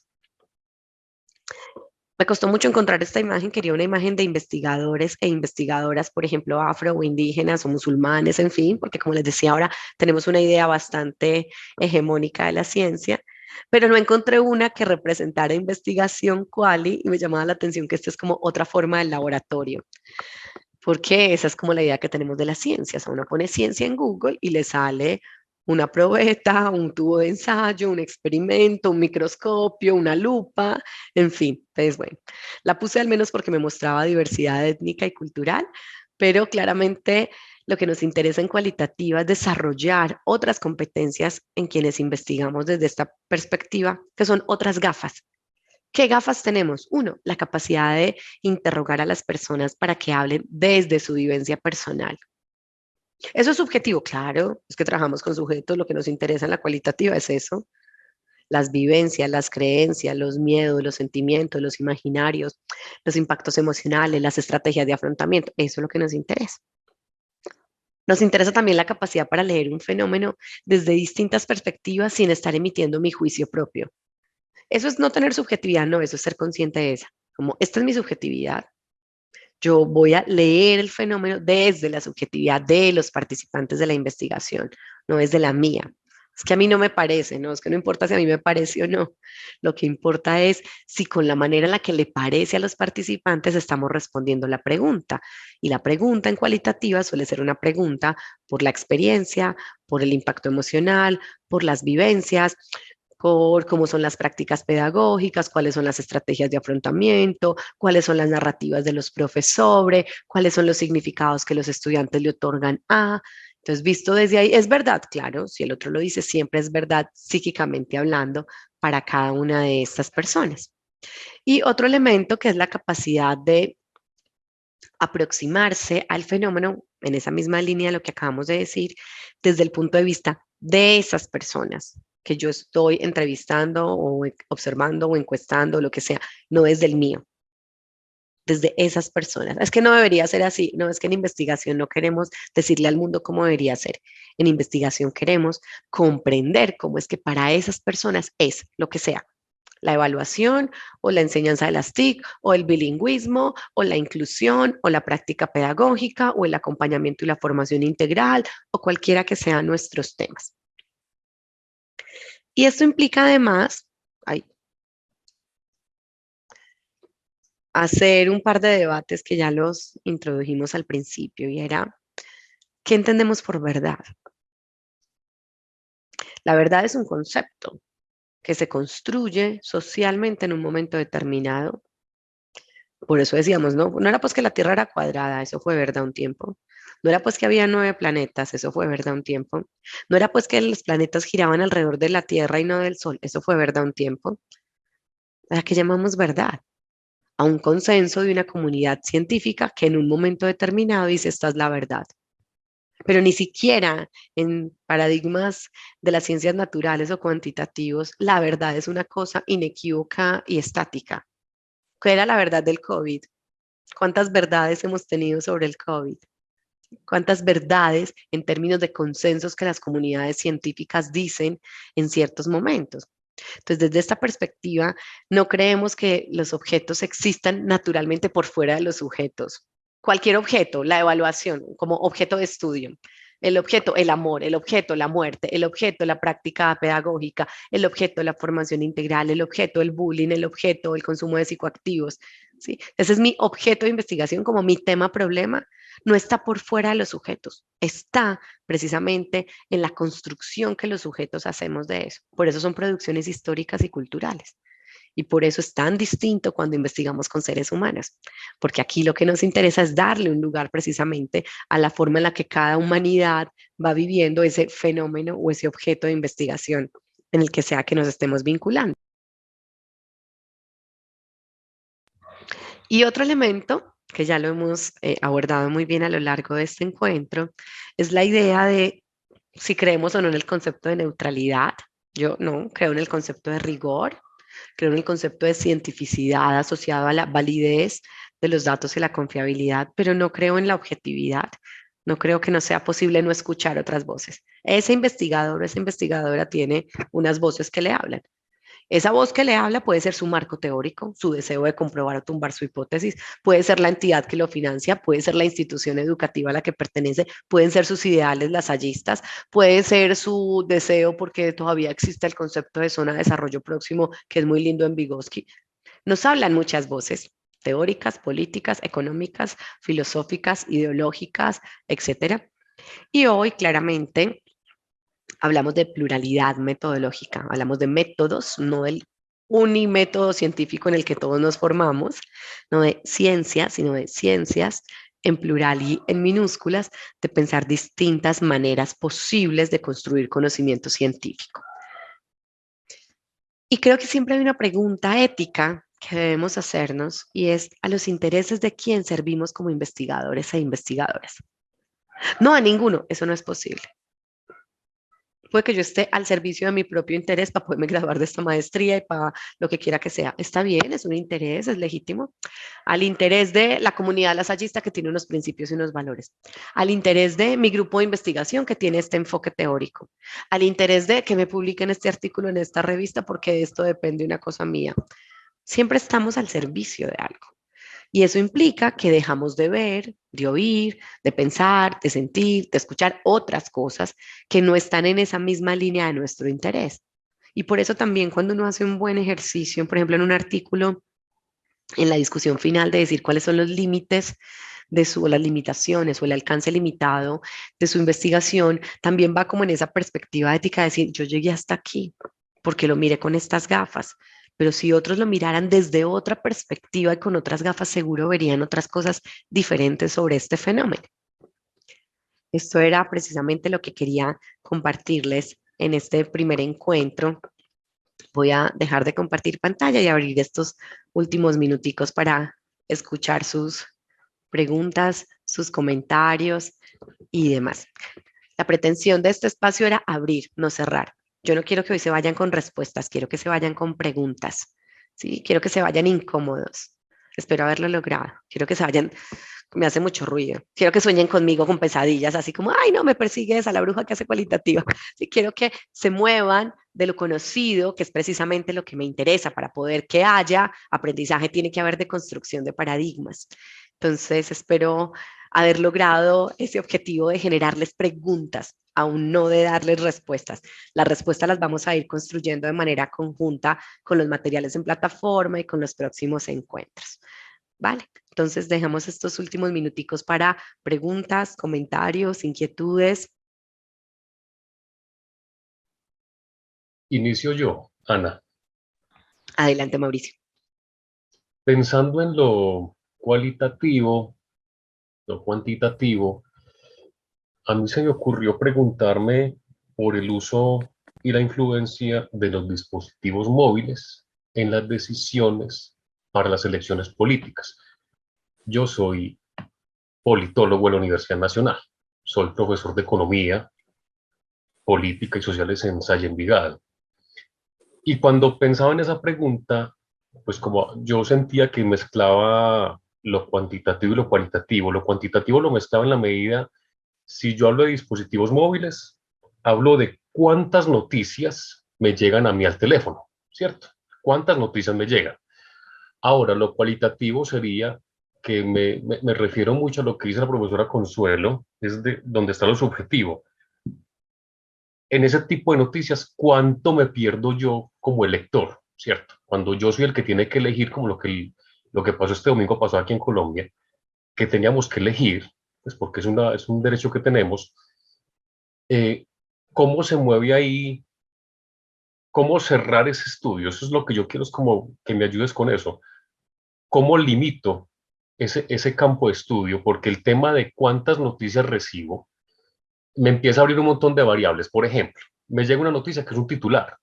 Me costó mucho encontrar esta imagen, quería una imagen de investigadores e investigadoras, por ejemplo, afro o indígenas o musulmanes, en fin, porque como les decía ahora, tenemos una idea bastante hegemónica de la ciencia, pero no encontré una que representara investigación quali y me llamaba la atención que esta es como otra forma del laboratorio, porque esa es como la idea que tenemos de la ciencia. O sea, uno pone ciencia en Google y le sale una probeta, un tubo de ensayo, un experimento, un microscopio, una lupa, en fin. Entonces, bueno, la puse al menos porque me mostraba diversidad étnica y cultural, pero claramente lo que nos interesa en cualitativa es desarrollar otras competencias en quienes investigamos desde esta perspectiva, que son otras gafas. ¿Qué gafas tenemos? Uno, la capacidad de interrogar a las personas para que hablen desde su vivencia personal. ¿Eso es subjetivo? Claro, es que trabajamos con sujetos, lo que nos interesa en la cualitativa es eso. Las vivencias, las creencias, los miedos, los sentimientos, los imaginarios, los impactos emocionales, las estrategias de afrontamiento, eso es lo que nos interesa. Nos interesa también la capacidad para leer un fenómeno desde distintas perspectivas sin estar emitiendo mi juicio propio. Eso es no tener subjetividad, no, eso es ser consciente de esa. Como, esta es mi subjetividad. Yo voy a leer el fenómeno desde la subjetividad de los participantes de la investigación, no desde la mía. Es que a mí no me parece, ¿no? Es que no importa si a mí me parece o no. Lo que importa es si con la manera en la que le parece a los participantes estamos respondiendo la pregunta. Y la pregunta en cualitativa suele ser una pregunta por la experiencia, por el impacto emocional, por las vivencias, por cómo son las prácticas pedagógicas, cuáles son las estrategias de afrontamiento, cuáles son las narrativas de los profes sobre, cuáles son los significados que los estudiantes le otorgan a. Entonces, visto desde ahí, es verdad, claro, si el otro lo dice, siempre es verdad psíquicamente hablando para cada una de estas personas. Y otro elemento que es la capacidad de aproximarse al fenómeno en esa misma línea de lo que acabamos de decir, desde el punto de vista de esas personas que yo estoy entrevistando o observando o encuestando, lo que sea, no desde el mío, desde esas personas. Es que no debería ser así, no, es que en investigación no queremos decirle al mundo cómo debería ser. En investigación queremos comprender cómo es que para esas personas es lo que sea. La evaluación o la enseñanza de las TIC o el bilingüismo o la inclusión o la práctica pedagógica o el acompañamiento y la formación integral o cualquiera que sean nuestros temas. Y esto implica además hacer un par de debates que ya los introdujimos al principio y era, ¿qué entendemos por verdad? La verdad es un concepto que se construye socialmente en un momento determinado. Por eso decíamos, no era pues que la Tierra era cuadrada, eso fue verdad un tiempo. No era pues que había 9 planetas, eso fue verdad un tiempo. No era pues que los planetas giraban alrededor de la Tierra y no del Sol, eso fue verdad un tiempo. ¿A qué llamamos verdad? A un consenso de una comunidad científica que en un momento determinado dice esta es la verdad. Pero ni siquiera en paradigmas de las ciencias naturales o cuantitativos, la verdad es una cosa inequívoca y estática. ¿Qué era la verdad del COVID? ¿Cuántas verdades hemos tenido sobre el COVID? ¿Cuántas verdades en términos de consensos que las comunidades científicas dicen en ciertos momentos? Entonces, desde esta perspectiva, no creemos que los objetos existan naturalmente por fuera de los sujetos. Cualquier objeto, la evaluación como objeto de estudio, el objeto, el amor, el objeto, la muerte, el objeto, la práctica pedagógica, el objeto, la formación integral, el objeto, el bullying, el objeto, el consumo de psicoactivos. ¿Sí? Ese es mi objeto de investigación como mi tema problema. No está por fuera de los sujetos, está precisamente en la construcción que los sujetos hacemos de eso. Por eso son producciones históricas y culturales. Y por eso es tan distinto cuando investigamos con seres humanos, porque aquí lo que nos interesa es darle un lugar precisamente a la forma en la que cada humanidad va viviendo ese fenómeno o ese objeto de investigación en el que sea que nos estemos vinculando. Y otro elemento que ya lo hemos abordado muy bien a lo largo de este encuentro es la idea de si creemos o no en el concepto de neutralidad. Yo no creo en el concepto de rigor. Creo en el concepto de cientificidad asociado a la validez de los datos y la confiabilidad, pero no creo en la objetividad. No creo que no sea posible no escuchar otras voces. Ese investigador o esa investigadora tiene unas voces que le hablan. Esa voz que le habla puede ser su marco teórico, su deseo de comprobar o tumbar su hipótesis, puede ser la entidad que lo financia, puede ser la institución educativa a la que pertenece, pueden ser sus ideales lasallistas, puede ser su deseo porque todavía existe el concepto de zona de desarrollo próximo, que es muy lindo en Vygotsky. Nos hablan muchas voces teóricas, políticas, económicas, filosóficas, ideológicas, etcétera. Y hoy claramente hablamos de pluralidad metodológica, hablamos de métodos, no del unimétodo científico en el que todos nos formamos, no de ciencias, sino de ciencias en plural y en minúsculas, de pensar distintas maneras posibles de construir conocimiento científico. Y creo que siempre hay una pregunta ética que debemos hacernos y es a los intereses de quién servimos como investigadores e investigadoras. No a ninguno, eso no es posible. Puede que yo esté al servicio de mi propio interés para poderme graduar de esta maestría y para lo que quiera que sea. Está bien, es un interés, es legítimo. Al interés de la comunidad lasallista que tiene unos principios y unos valores. Al interés de mi grupo de investigación que tiene este enfoque teórico. Al interés de que me publiquen este artículo en esta revista porque de esto depende una cosa mía. Siempre estamos al servicio de algo. Y eso implica que dejamos de ver, de oír, de pensar, de sentir, de escuchar otras cosas que no están en esa misma línea de nuestro interés. Y por eso también cuando uno hace un buen ejercicio, por ejemplo, en un artículo, en la discusión final de decir cuáles son los límites o las limitaciones o el alcance limitado de su investigación, también va como en esa perspectiva ética de decir, yo llegué hasta aquí porque lo miré con estas gafas. Pero si otros lo miraran desde otra perspectiva y con otras gafas, seguro verían otras cosas diferentes sobre este fenómeno. Esto era precisamente lo que quería compartirles en este primer encuentro Voy a dejar de compartir pantalla y abrir estos últimos minuticos para escuchar sus preguntas, sus comentarios y demás. La pretensión de este espacio era abrir, no cerrar. Yo no quiero que hoy se vayan con respuestas, quiero que se vayan con preguntas, ¿sí? Quiero que se vayan incómodos. Espero haberlo logrado. Quiero que se vayan, me hace mucho ruido. Quiero que sueñen conmigo con pesadillas, así como, ay, no, me persigue esa, la bruja que hace cualitativa. Sí, quiero que se muevan de lo conocido, que es precisamente lo que me interesa. Para poder que haya aprendizaje, tiene que haber deconstrucción de paradigmas. Entonces, espero haber logrado ese objetivo de generarles preguntas, aún no de darles respuestas. Las respuestas las vamos a ir construyendo de manera conjunta con los materiales en plataforma y con los próximos encuentros. Vale, entonces dejamos estos últimos minuticos para preguntas, comentarios, inquietudes. Inicio yo, Ana. Adelante, Mauricio. Pensando en lo cualitativo, lo cuantitativo, a mí se me ocurrió preguntarme por el uso y la influencia de los dispositivos móviles en las decisiones para las elecciones políticas. Yo soy politólogo en la Universidad Nacional, soy profesor de Economía, Política y Sociales en Salle Envigado. Y cuando pensaba en esa pregunta, pues como yo sentía que mezclaba lo cuantitativo y lo cualitativo. Lo cuantitativo lo mezclaba en la medida, si yo hablo de dispositivos móviles, hablo de cuántas noticias me llegan a mí al teléfono, ¿cierto? ¿Cuántas noticias me llegan? Ahora, lo cualitativo sería que me refiero mucho a lo que dice la profesora Consuelo, es de donde está lo subjetivo. En ese tipo de noticias, ¿cuánto me pierdo yo como elector, cierto? Cuando yo soy el que tiene que elegir, como lo que pasó este domingo, pasó aquí en Colombia, que teníamos que elegir, pues porque es un derecho que tenemos, ¿cómo se mueve ahí? ¿Cómo cerrar ese estudio? Eso es lo que yo quiero, es como que me ayudes con eso. ¿Cómo limito ese campo de estudio? Porque el tema de cuántas noticias recibo me empieza a abrir un montón de variables. Por ejemplo, me llega una noticia que es un titular,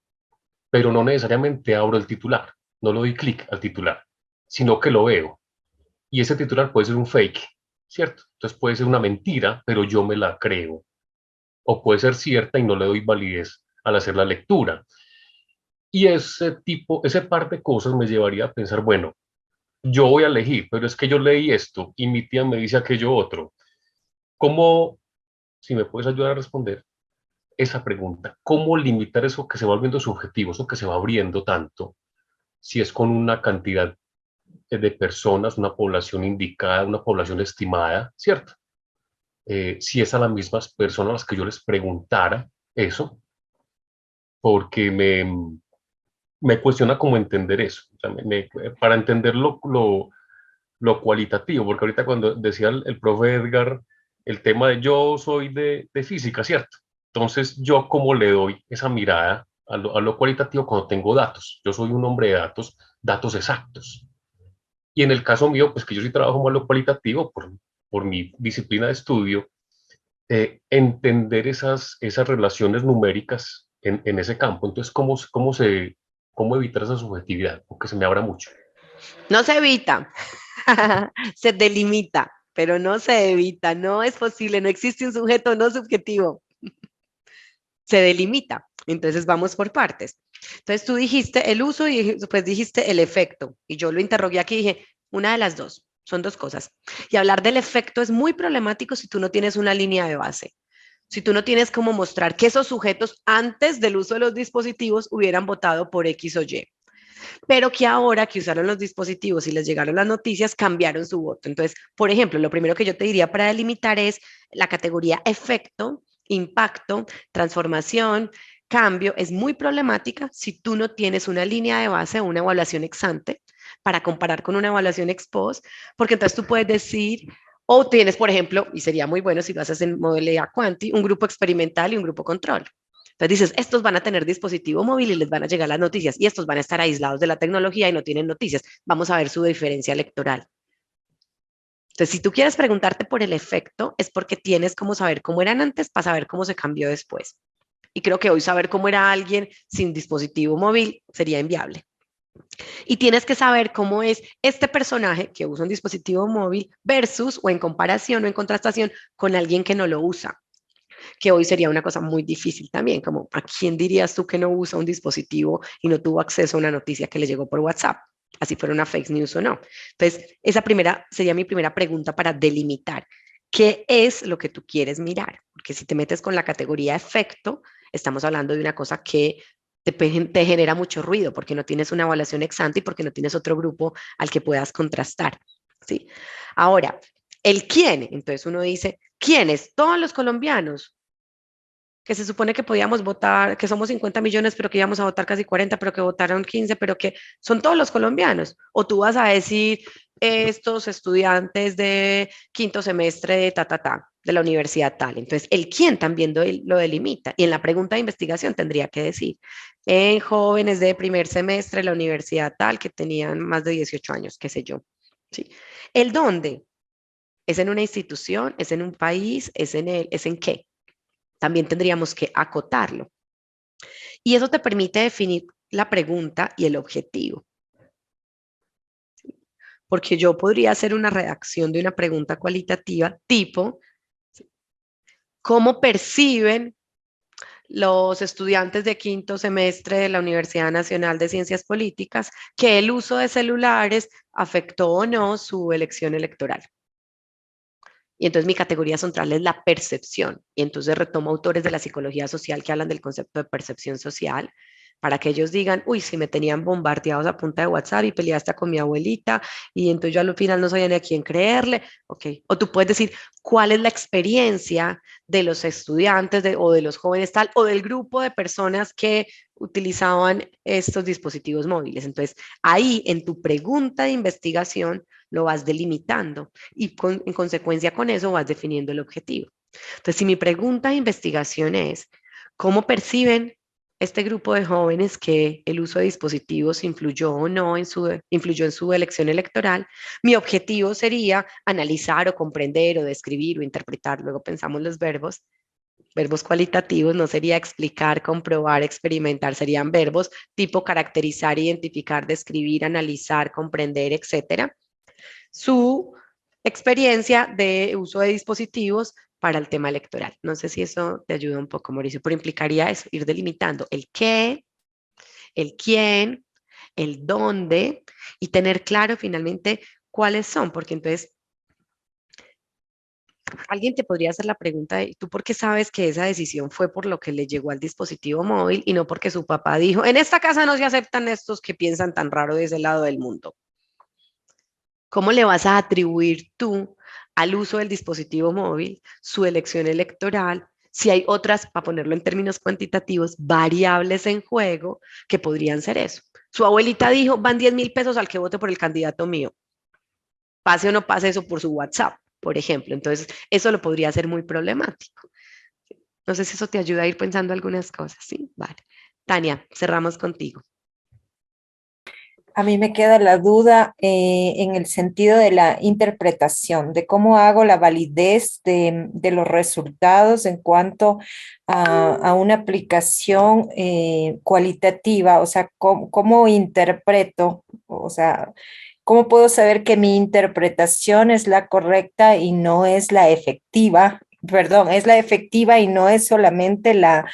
pero no necesariamente abro el titular, no le doy clic al titular, sino que lo veo. Y ese titular puede ser un fake, ¿cierto? Entonces puede ser una mentira, pero yo me la creo. O puede ser cierta y no le doy validez al hacer la lectura. Y ese par de cosas me llevaría a pensar, bueno, yo voy a elegir, pero es que yo leí esto y mi tía me dice aquello otro. ¿Cómo, si me puedes ayudar a responder esa pregunta, cómo limitar eso que se va volviendo subjetivo, eso que se va abriendo tanto, si es con una cantidad de personas, una población indicada, una población estimada, ¿cierto? Si es a las mismas personas a las que yo les preguntara eso, porque me cuestiona cómo entender eso, o sea, para entender lo cualitativo, porque ahorita cuando decía el profe Edgar, el tema de yo soy de física, ¿cierto? Entonces, ¿yo cómo le doy esa mirada a lo cualitativo cuando tengo datos? Yo soy un hombre de datos, datos exactos. Y en el caso mío, pues que yo sí trabajo más lo cualitativo por mi disciplina de estudio, entender esas relaciones numéricas en ese campo. Entonces, ¿cómo evitar esa subjetividad? Porque se me abra mucho. No se evita, se delimita, pero no se evita, no es posible, no existe un sujeto no subjetivo. Se delimita. Entonces vamos por partes. Entonces tú dijiste el uso y después dijiste el efecto. Y yo lo interrogué aquí y dije, una de las dos, son dos cosas. Y hablar del efecto es muy problemático si tú no tienes una línea de base. Si tú no tienes cómo mostrar que esos sujetos antes del uso de los dispositivos hubieran votado por X o Y, pero que ahora que usaron los dispositivos y les llegaron las noticias, cambiaron su voto. Entonces, por ejemplo, lo primero que yo te diría para delimitar es la categoría efecto, impacto, transformación, cambio. Es muy problemática si tú no tienes una línea de base o una evaluación ex ante para comparar con una evaluación ex post, porque entonces tú puedes decir, o tienes, por ejemplo, y sería muy bueno si lo haces en modalidad Quanti, un grupo experimental y un grupo control. Entonces dices, estos van a tener dispositivo móvil y les van a llegar las noticias, y estos van a estar aislados de la tecnología y no tienen noticias. Vamos a ver su diferencia electoral. Entonces, si tú quieres preguntarte por el efecto, es porque tienes como saber cómo eran antes para saber cómo se cambió después. Y creo que hoy saber cómo era alguien sin dispositivo móvil sería inviable. Y tienes que saber cómo es este personaje que usa un dispositivo móvil versus o en comparación o en contrastación con alguien que no lo usa, que hoy sería una cosa muy difícil también, como ¿a quién dirías tú que no usa un dispositivo y no tuvo acceso a una noticia que le llegó por WhatsApp? Así fuera una fake news o no. Entonces, esa primera sería mi primera pregunta para delimitar qué es lo que tú quieres mirar, porque si te metes con la categoría efecto, estamos hablando de una cosa que te genera mucho ruido porque no tienes una evaluación ex ante y porque no tienes otro grupo al que puedas contrastar, ¿sí? Ahora, el quién, entonces uno dice, ¿quiénes? Todos los colombianos, que se supone que podíamos votar, que somos 50 millones, pero que íbamos a votar casi 40, pero que votaron 15, pero que son todos los colombianos. O tú vas a decir, estos estudiantes de quinto semestre de de la universidad tal. Entonces, el quién también lo delimita. Y en la pregunta de investigación tendría que decir, en jóvenes de primer semestre de la universidad tal, que tenían más de 18 años, qué sé yo. ¿Sí? El dónde. ¿Es en una institución? ¿Es en un país? ¿Es en qué? También tendríamos que acotarlo. Y eso te permite definir la pregunta y el objetivo. Porque yo podría hacer una redacción de una pregunta cualitativa tipo, ¿cómo perciben los estudiantes de quinto semestre de la Universidad Nacional de Ciencias Políticas que el uso de celulares afectó o no su elección electoral? Y entonces mi categoría central es la percepción. Y entonces retomo autores de la psicología social que hablan del concepto de percepción social para que ellos digan, uy, si me tenían bombardeados a punta de WhatsApp y peleé hasta con mi abuelita y entonces yo al final no sabía ni a quién creerle. Ok. O tú puedes decir, ¿cuál es la experiencia de los estudiantes o de los jóvenes tal o del grupo de personas que utilizaban estos dispositivos móviles? Entonces, ahí en tu pregunta de investigación lo vas delimitando y en consecuencia con eso vas definiendo el objetivo. Entonces, si mi pregunta de investigación es, ¿cómo perciben este grupo de jóvenes que el uso de dispositivos influyó o no influyó en su elección electoral? Mi objetivo sería analizar o comprender o describir o interpretar, luego pensamos los verbos cualitativos, no sería explicar, comprobar, experimentar, serían verbos tipo caracterizar, identificar, describir, analizar, comprender, etcétera. Su experiencia de uso de dispositivos para el tema electoral. No sé si eso te ayuda un poco, Mauricio, pero implicaría eso, ir delimitando el qué, el quién, el dónde y tener claro finalmente cuáles son, porque entonces alguien te podría hacer la pregunta de, ¿tú por qué sabes que esa decisión fue por lo que le llegó al dispositivo móvil y no porque su papá dijo, en esta casa no se aceptan estos que piensan tan raro de ese lado del mundo? ¿Cómo le vas a atribuir tú al uso del dispositivo móvil su elección electoral si hay otras, para ponerlo en términos cuantitativos, variables en juego que podrían ser eso? Su abuelita dijo, van 10.000 pesos al que vote por el candidato mío. Pase o no pase eso por su WhatsApp, por ejemplo. Entonces, eso lo podría ser muy problemático. No sé si eso te ayuda a ir pensando algunas cosas, ¿sí? Vale. Tania, cerramos contigo. A mí me queda la duda en el sentido de la interpretación, de cómo hago la validez de los resultados en cuanto a una aplicación cualitativa, o sea, cómo interpreto, o sea, cómo puedo saber que mi interpretación es la correcta y no es la efectiva. Perdón, es la efectiva y no es solamente la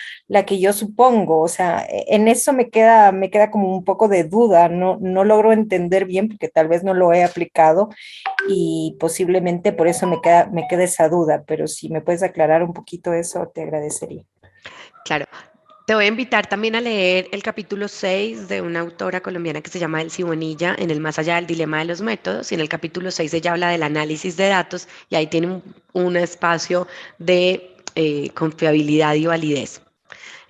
que yo supongo. O sea, en eso me queda como un poco de duda. No logro entender bien porque tal vez no lo he aplicado y posiblemente por eso me queda esa duda. Pero si me puedes aclarar un poquito eso, te agradecería. Claro. Te voy a invitar también a leer el capítulo 6 de una autora colombiana que se llama Elsie Bonilla en el Más allá del dilema de los métodos. Y en el capítulo 6 ella habla del análisis de datos y ahí tiene un espacio de confiabilidad y validez.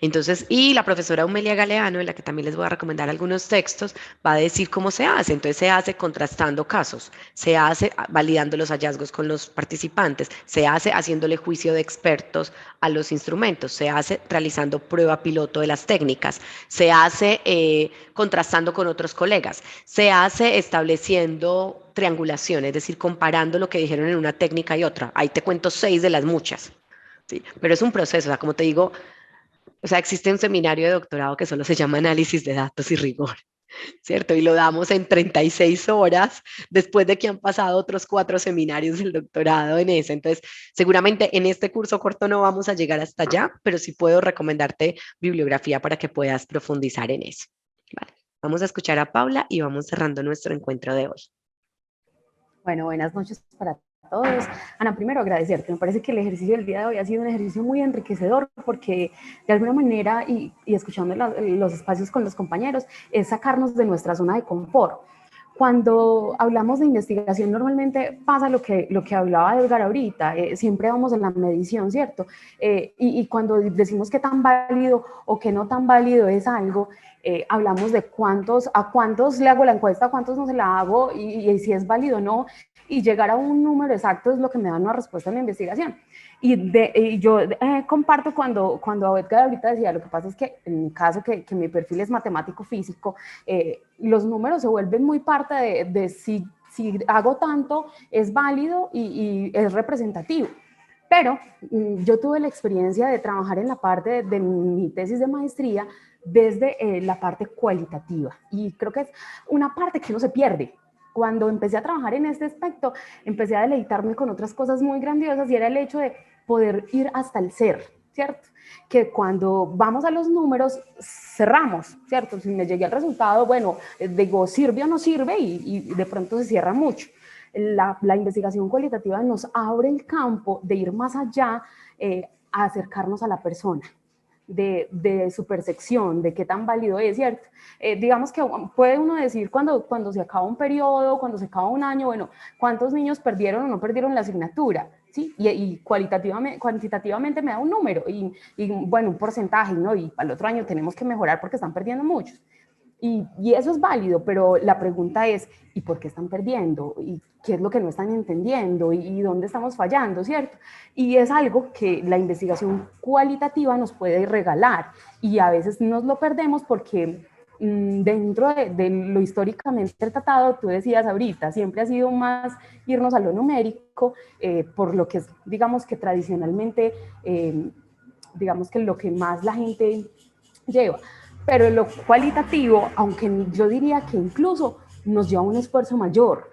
Entonces, y la profesora Humelia Galeano, en la que también les voy a recomendar algunos textos, va a decir cómo se hace. Entonces, se hace contrastando casos, se hace validando los hallazgos con los participantes, se hace haciéndole juicio de expertos a los instrumentos, se hace realizando prueba piloto de las técnicas, se hace contrastando con otros colegas, se hace estableciendo triangulación, es decir, comparando lo que dijeron en una técnica y otra. Ahí te cuento 6 de las muchas, ¿sí? Pero es un proceso, o sea, como te digo, O sea, existe un seminario de doctorado que solo se llama análisis de datos y rigor, ¿cierto? Y lo damos en 36 horas después de que han pasado otros 4 seminarios del doctorado en ese. Entonces, seguramente en este curso corto no vamos a llegar hasta allá, pero sí puedo recomendarte bibliografía para que puedas profundizar en eso. Vale. Vamos a escuchar a Paula y vamos cerrando nuestro encuentro de hoy. Bueno, buenas noches para todos. Ana, primero agradecerte. Me parece que el ejercicio del día de hoy ha sido un ejercicio muy enriquecedor porque de alguna manera, y escuchando los espacios con los compañeros, es sacarnos de nuestra zona de confort. Cuando hablamos de investigación, normalmente pasa lo que hablaba Edgar ahorita, siempre vamos en la medición, ¿cierto? Y cuando decimos qué tan válido o qué no tan válido es algo, hablamos de a cuántos le hago la encuesta, a cuántos no se la hago y si es válido o no, y llegar a un número exacto es lo que me da una respuesta en la investigación. Y yo comparto cuando Edgar ahorita decía, lo que pasa es que en mi caso, que mi perfil es matemático-físico, los números se vuelven muy parte de si hago tanto, es válido y es representativo. Pero yo tuve la experiencia de trabajar en la parte de mi tesis de maestría desde la parte cualitativa, y creo que es una parte que no se pierde. Cuando empecé a trabajar en este aspecto, empecé a deleitarme con otras cosas muy grandiosas, y era el hecho de poder ir hasta el ser, ¿cierto? Que cuando vamos a los números, cerramos, ¿cierto? Si me llegué al resultado, bueno, digo, sirve o no sirve, y de pronto se cierra mucho. La investigación cualitativa nos abre el campo de ir más allá, a acercarnos a la persona, de su percepción, de qué tan válido es, ¿cierto? Digamos que puede uno decir cuando se acaba un periodo, cuando se acaba un año, bueno, ¿cuántos niños perdieron o no perdieron la asignatura? ¿Sí? Y cuantitativamente me da un número y bueno, un porcentaje, ¿no? Y al otro año tenemos que mejorar porque están perdiendo muchos. Y eso es válido, pero la pregunta es, ¿y por qué están perdiendo? ¿Y qué es lo que no están entendiendo? ¿Y dónde estamos fallando? ¿Cierto? Y es algo que la investigación cualitativa nos puede regalar, y a veces nos lo perdemos porque dentro de lo históricamente tratado, tú decías ahorita, siempre ha sido más irnos a lo numérico, por lo que es, digamos que tradicionalmente, digamos que lo que más la gente lleva. Pero lo cualitativo, aunque yo diría que incluso nos lleva a un esfuerzo mayor,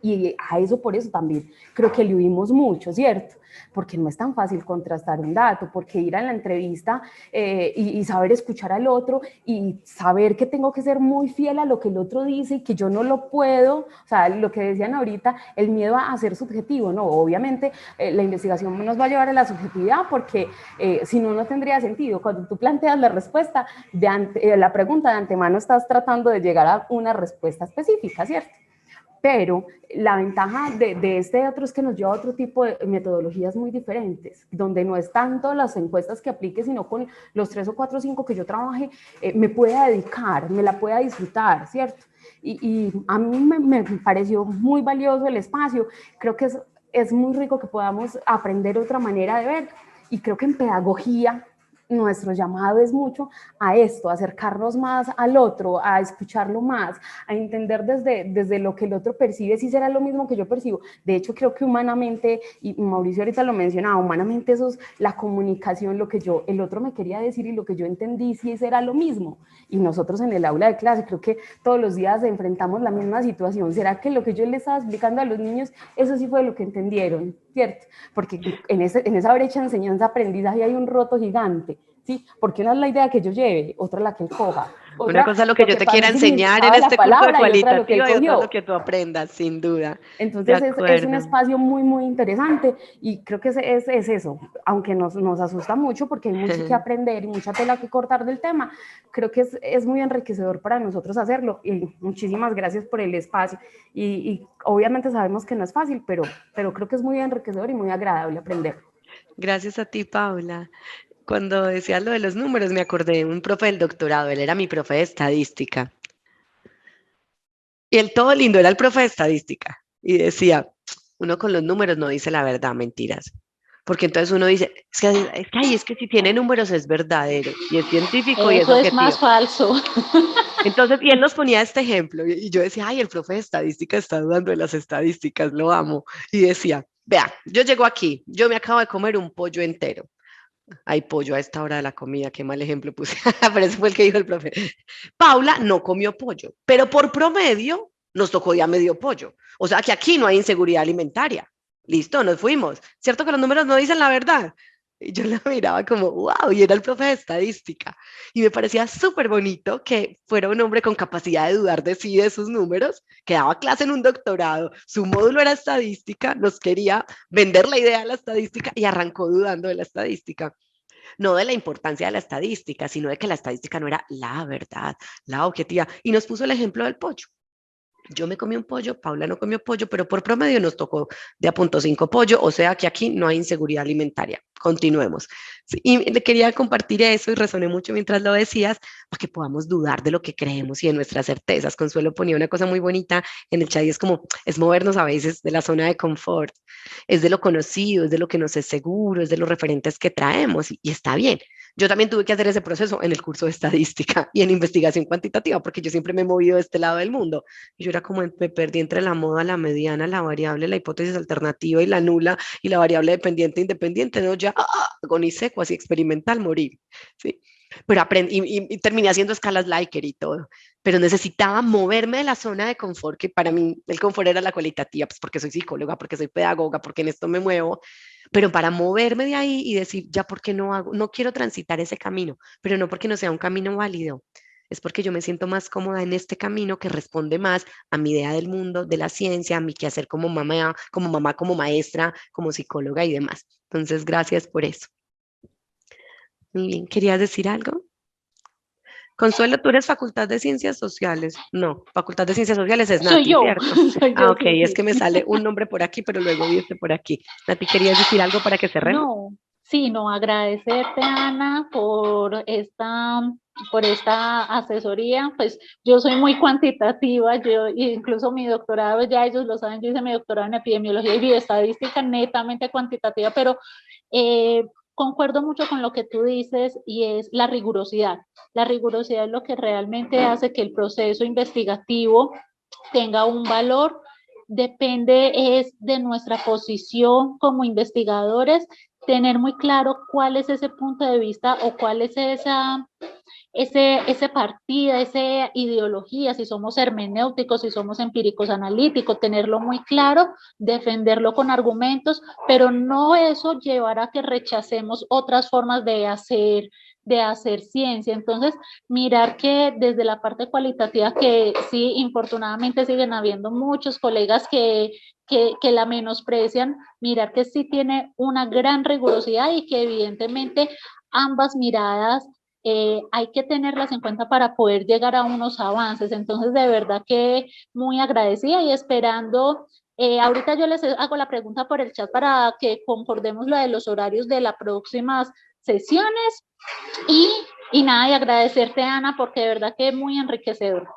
y a eso, por eso también creo que le huimos mucho, ¿cierto? Porque no es tan fácil contrastar un dato, porque ir a la entrevista y saber escuchar al otro y saber que tengo que ser muy fiel a lo que el otro dice y que yo no lo puedo, o sea, lo que decían ahorita, el miedo a ser subjetivo, ¿no? Obviamente la investigación nos va a llevar a la subjetividad porque si no, no tendría sentido. Cuando tú planteas la respuesta, la pregunta de antemano, estás tratando de llegar a una respuesta específica, ¿cierto? Pero la ventaja de este otro es que nos lleva a otro tipo de metodologías muy diferentes, donde no es tanto las encuestas que aplique, sino con los 3 o 4 o 5 que yo trabaje, me pueda dedicar, me la pueda disfrutar, ¿cierto? Y a mí me pareció muy valioso el espacio. Creo que es muy rico que podamos aprender otra manera de ver, y creo que en pedagogía nuestro llamado es mucho a esto, a acercarnos más al otro, a escucharlo más, a entender desde lo que el otro percibe, si será lo mismo que yo percibo. De hecho, creo que humanamente, y Mauricio ahorita lo mencionaba, humanamente eso es la comunicación, lo que el otro me quería decir y lo que yo entendí, si será lo mismo. Y nosotros en el aula de clase, creo que todos los días enfrentamos la misma situación. ¿Será que lo que yo le estaba explicando a los niños, eso sí fue lo que entendieron? ¿Cierto? Porque en esa brecha de enseñanza-aprendizaje hay un roto gigante, ¿sí? Porque una es la idea que yo lleve, otra la que él coja. Una cosa es lo que yo te quiera enseñar en este curso de cualitativo, y otra es lo que tú aprendas, sin duda. Entonces es un espacio muy, muy interesante, y creo que es eso, aunque nos asusta mucho porque hay mucho que aprender y mucha tela que cortar del tema. Creo que es muy enriquecedor para nosotros hacerlo, y muchísimas gracias por el espacio. Y obviamente sabemos que no es fácil, pero creo que es muy enriquecedor y muy agradable aprender. Gracias a ti, Paula. Cuando decías lo de los números, me acordé de un profe del doctorado. Él era mi profe de estadística. Y el todo lindo era el profe de estadística. Y decía, uno con los números no dice la verdad, mentiras. Porque entonces uno dice, es que si tiene números es verdadero, y es científico y es objetivo. Eso es más falso. Entonces, y él nos ponía este ejemplo, y yo decía, ay, el profe de estadística está dudando de las estadísticas, lo amo. Y decía, vea, yo llego aquí, yo me acabo de comer un pollo entero. Hay pollo a esta hora de la comida, qué mal ejemplo puse, pero ese fue el que dijo el profe. Paula no comió pollo, pero por promedio nos tocó ya medio pollo. O sea que aquí no hay inseguridad alimentaria. Listo, nos fuimos. ¿Cierto que los números no dicen la verdad? Y yo la miraba como, wow, y era el profe de estadística. Y me parecía súper bonito que fuera un hombre con capacidad de dudar de sí, de sus números, que daba clase en un doctorado, su módulo era estadística, nos quería vender la idea de la estadística y arrancó dudando de la estadística. No de la importancia de la estadística, sino de que la estadística no era la verdad, la objetiva. Y nos puso el ejemplo del pollo. Yo me comí un pollo, Paula no comió pollo, pero por promedio nos tocó de a punto 5 pollo, o sea que aquí no hay inseguridad alimentaria. Continuemos. Sí, y le quería compartir eso y resoné mucho mientras lo decías, para que podamos dudar de lo que creemos y de nuestras certezas. Consuelo ponía una cosa muy bonita en el chat y es como, es movernos a veces de la zona de confort, es de lo conocido, es de lo que nos es seguro, es de los referentes que traemos y está bien. Yo también tuve que hacer ese proceso en el curso de estadística y en investigación cuantitativa, porque yo siempre me he movido de este lado del mundo. Y yo era como, me perdí entre la moda, la mediana, la variable, la hipótesis alternativa y la nula, y la variable dependiente, independiente, ¿no? Ya agonicé, cuasi experimental, morí, ¿sí? Pero aprendí y terminé haciendo escalas Likert y todo. Pero necesitaba moverme de la zona de confort, que para mí el confort era la cualitativa, pues porque soy psicóloga, porque soy pedagoga, porque en esto me muevo, pero para moverme de ahí y decir, ya, ¿por qué no hago? No quiero transitar ese camino, pero no porque no sea un camino válido, es porque yo me siento más cómoda en este camino que responde más a mi idea del mundo, de la ciencia, a mi quehacer como mamá, como maestra, como psicóloga y demás. Entonces, gracias por eso. Muy bien, ¿querías decir algo? Consuelo, ¿tú eres Facultad de Ciencias Sociales? No, Facultad de Ciencias Sociales es Nati, Soy yo, ¿cierto? soy yo, Ok, sí, es sí. que me sale un nombre por aquí, pero luego vi este por aquí. Nati, ¿querías decir algo para que cerremos? No, sí, no, agradecerte, Ana, por esta asesoría. Pues yo soy muy cuantitativa, yo incluso mi doctorado, ya ellos lo saben, yo hice mi doctorado en epidemiología y bioestadística netamente cuantitativa, pero concuerdo mucho con lo que tú dices y es la rigurosidad. La rigurosidad es lo que realmente hace que el proceso investigativo tenga un valor. Depende es de nuestra posición como investigadores, tener muy claro cuál es ese punto de vista o cuál es ese partida, esa ideología, si somos hermenéuticos, si somos empíricos analíticos, tenerlo muy claro, defenderlo con argumentos, pero no eso llevar a que rechacemos otras formas de hacer ciencia. Entonces, mirar que desde la parte cualitativa, que sí, infortunadamente siguen habiendo muchos colegas que la menosprecian, mirar que sí tiene una gran rigurosidad y que evidentemente ambas miradas hay que tenerlas en cuenta para poder llegar a unos avances. Entonces, de verdad que muy agradecida y esperando. Ahorita yo les hago la pregunta por el chat para que concordemos lo de los horarios de las próximas sesiones y nada, y agradecerte, Ana, porque de verdad que es muy enriquecedor.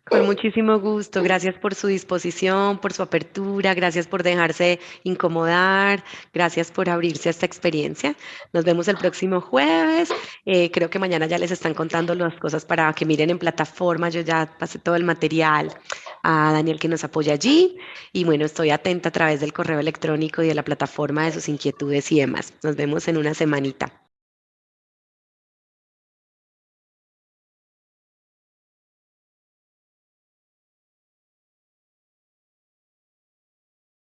Con muchísimo gusto, gracias por su disposición, por su apertura, gracias por dejarse incomodar, gracias por abrirse a esta experiencia. Nos vemos el próximo jueves. Creo que mañana ya les están contando las cosas para que miren en plataforma. Yo ya pasé todo el material a Daniel que nos apoya allí y bueno, estoy atenta a través del correo electrónico y de la plataforma de sus inquietudes y demás. Nos vemos en una semanita.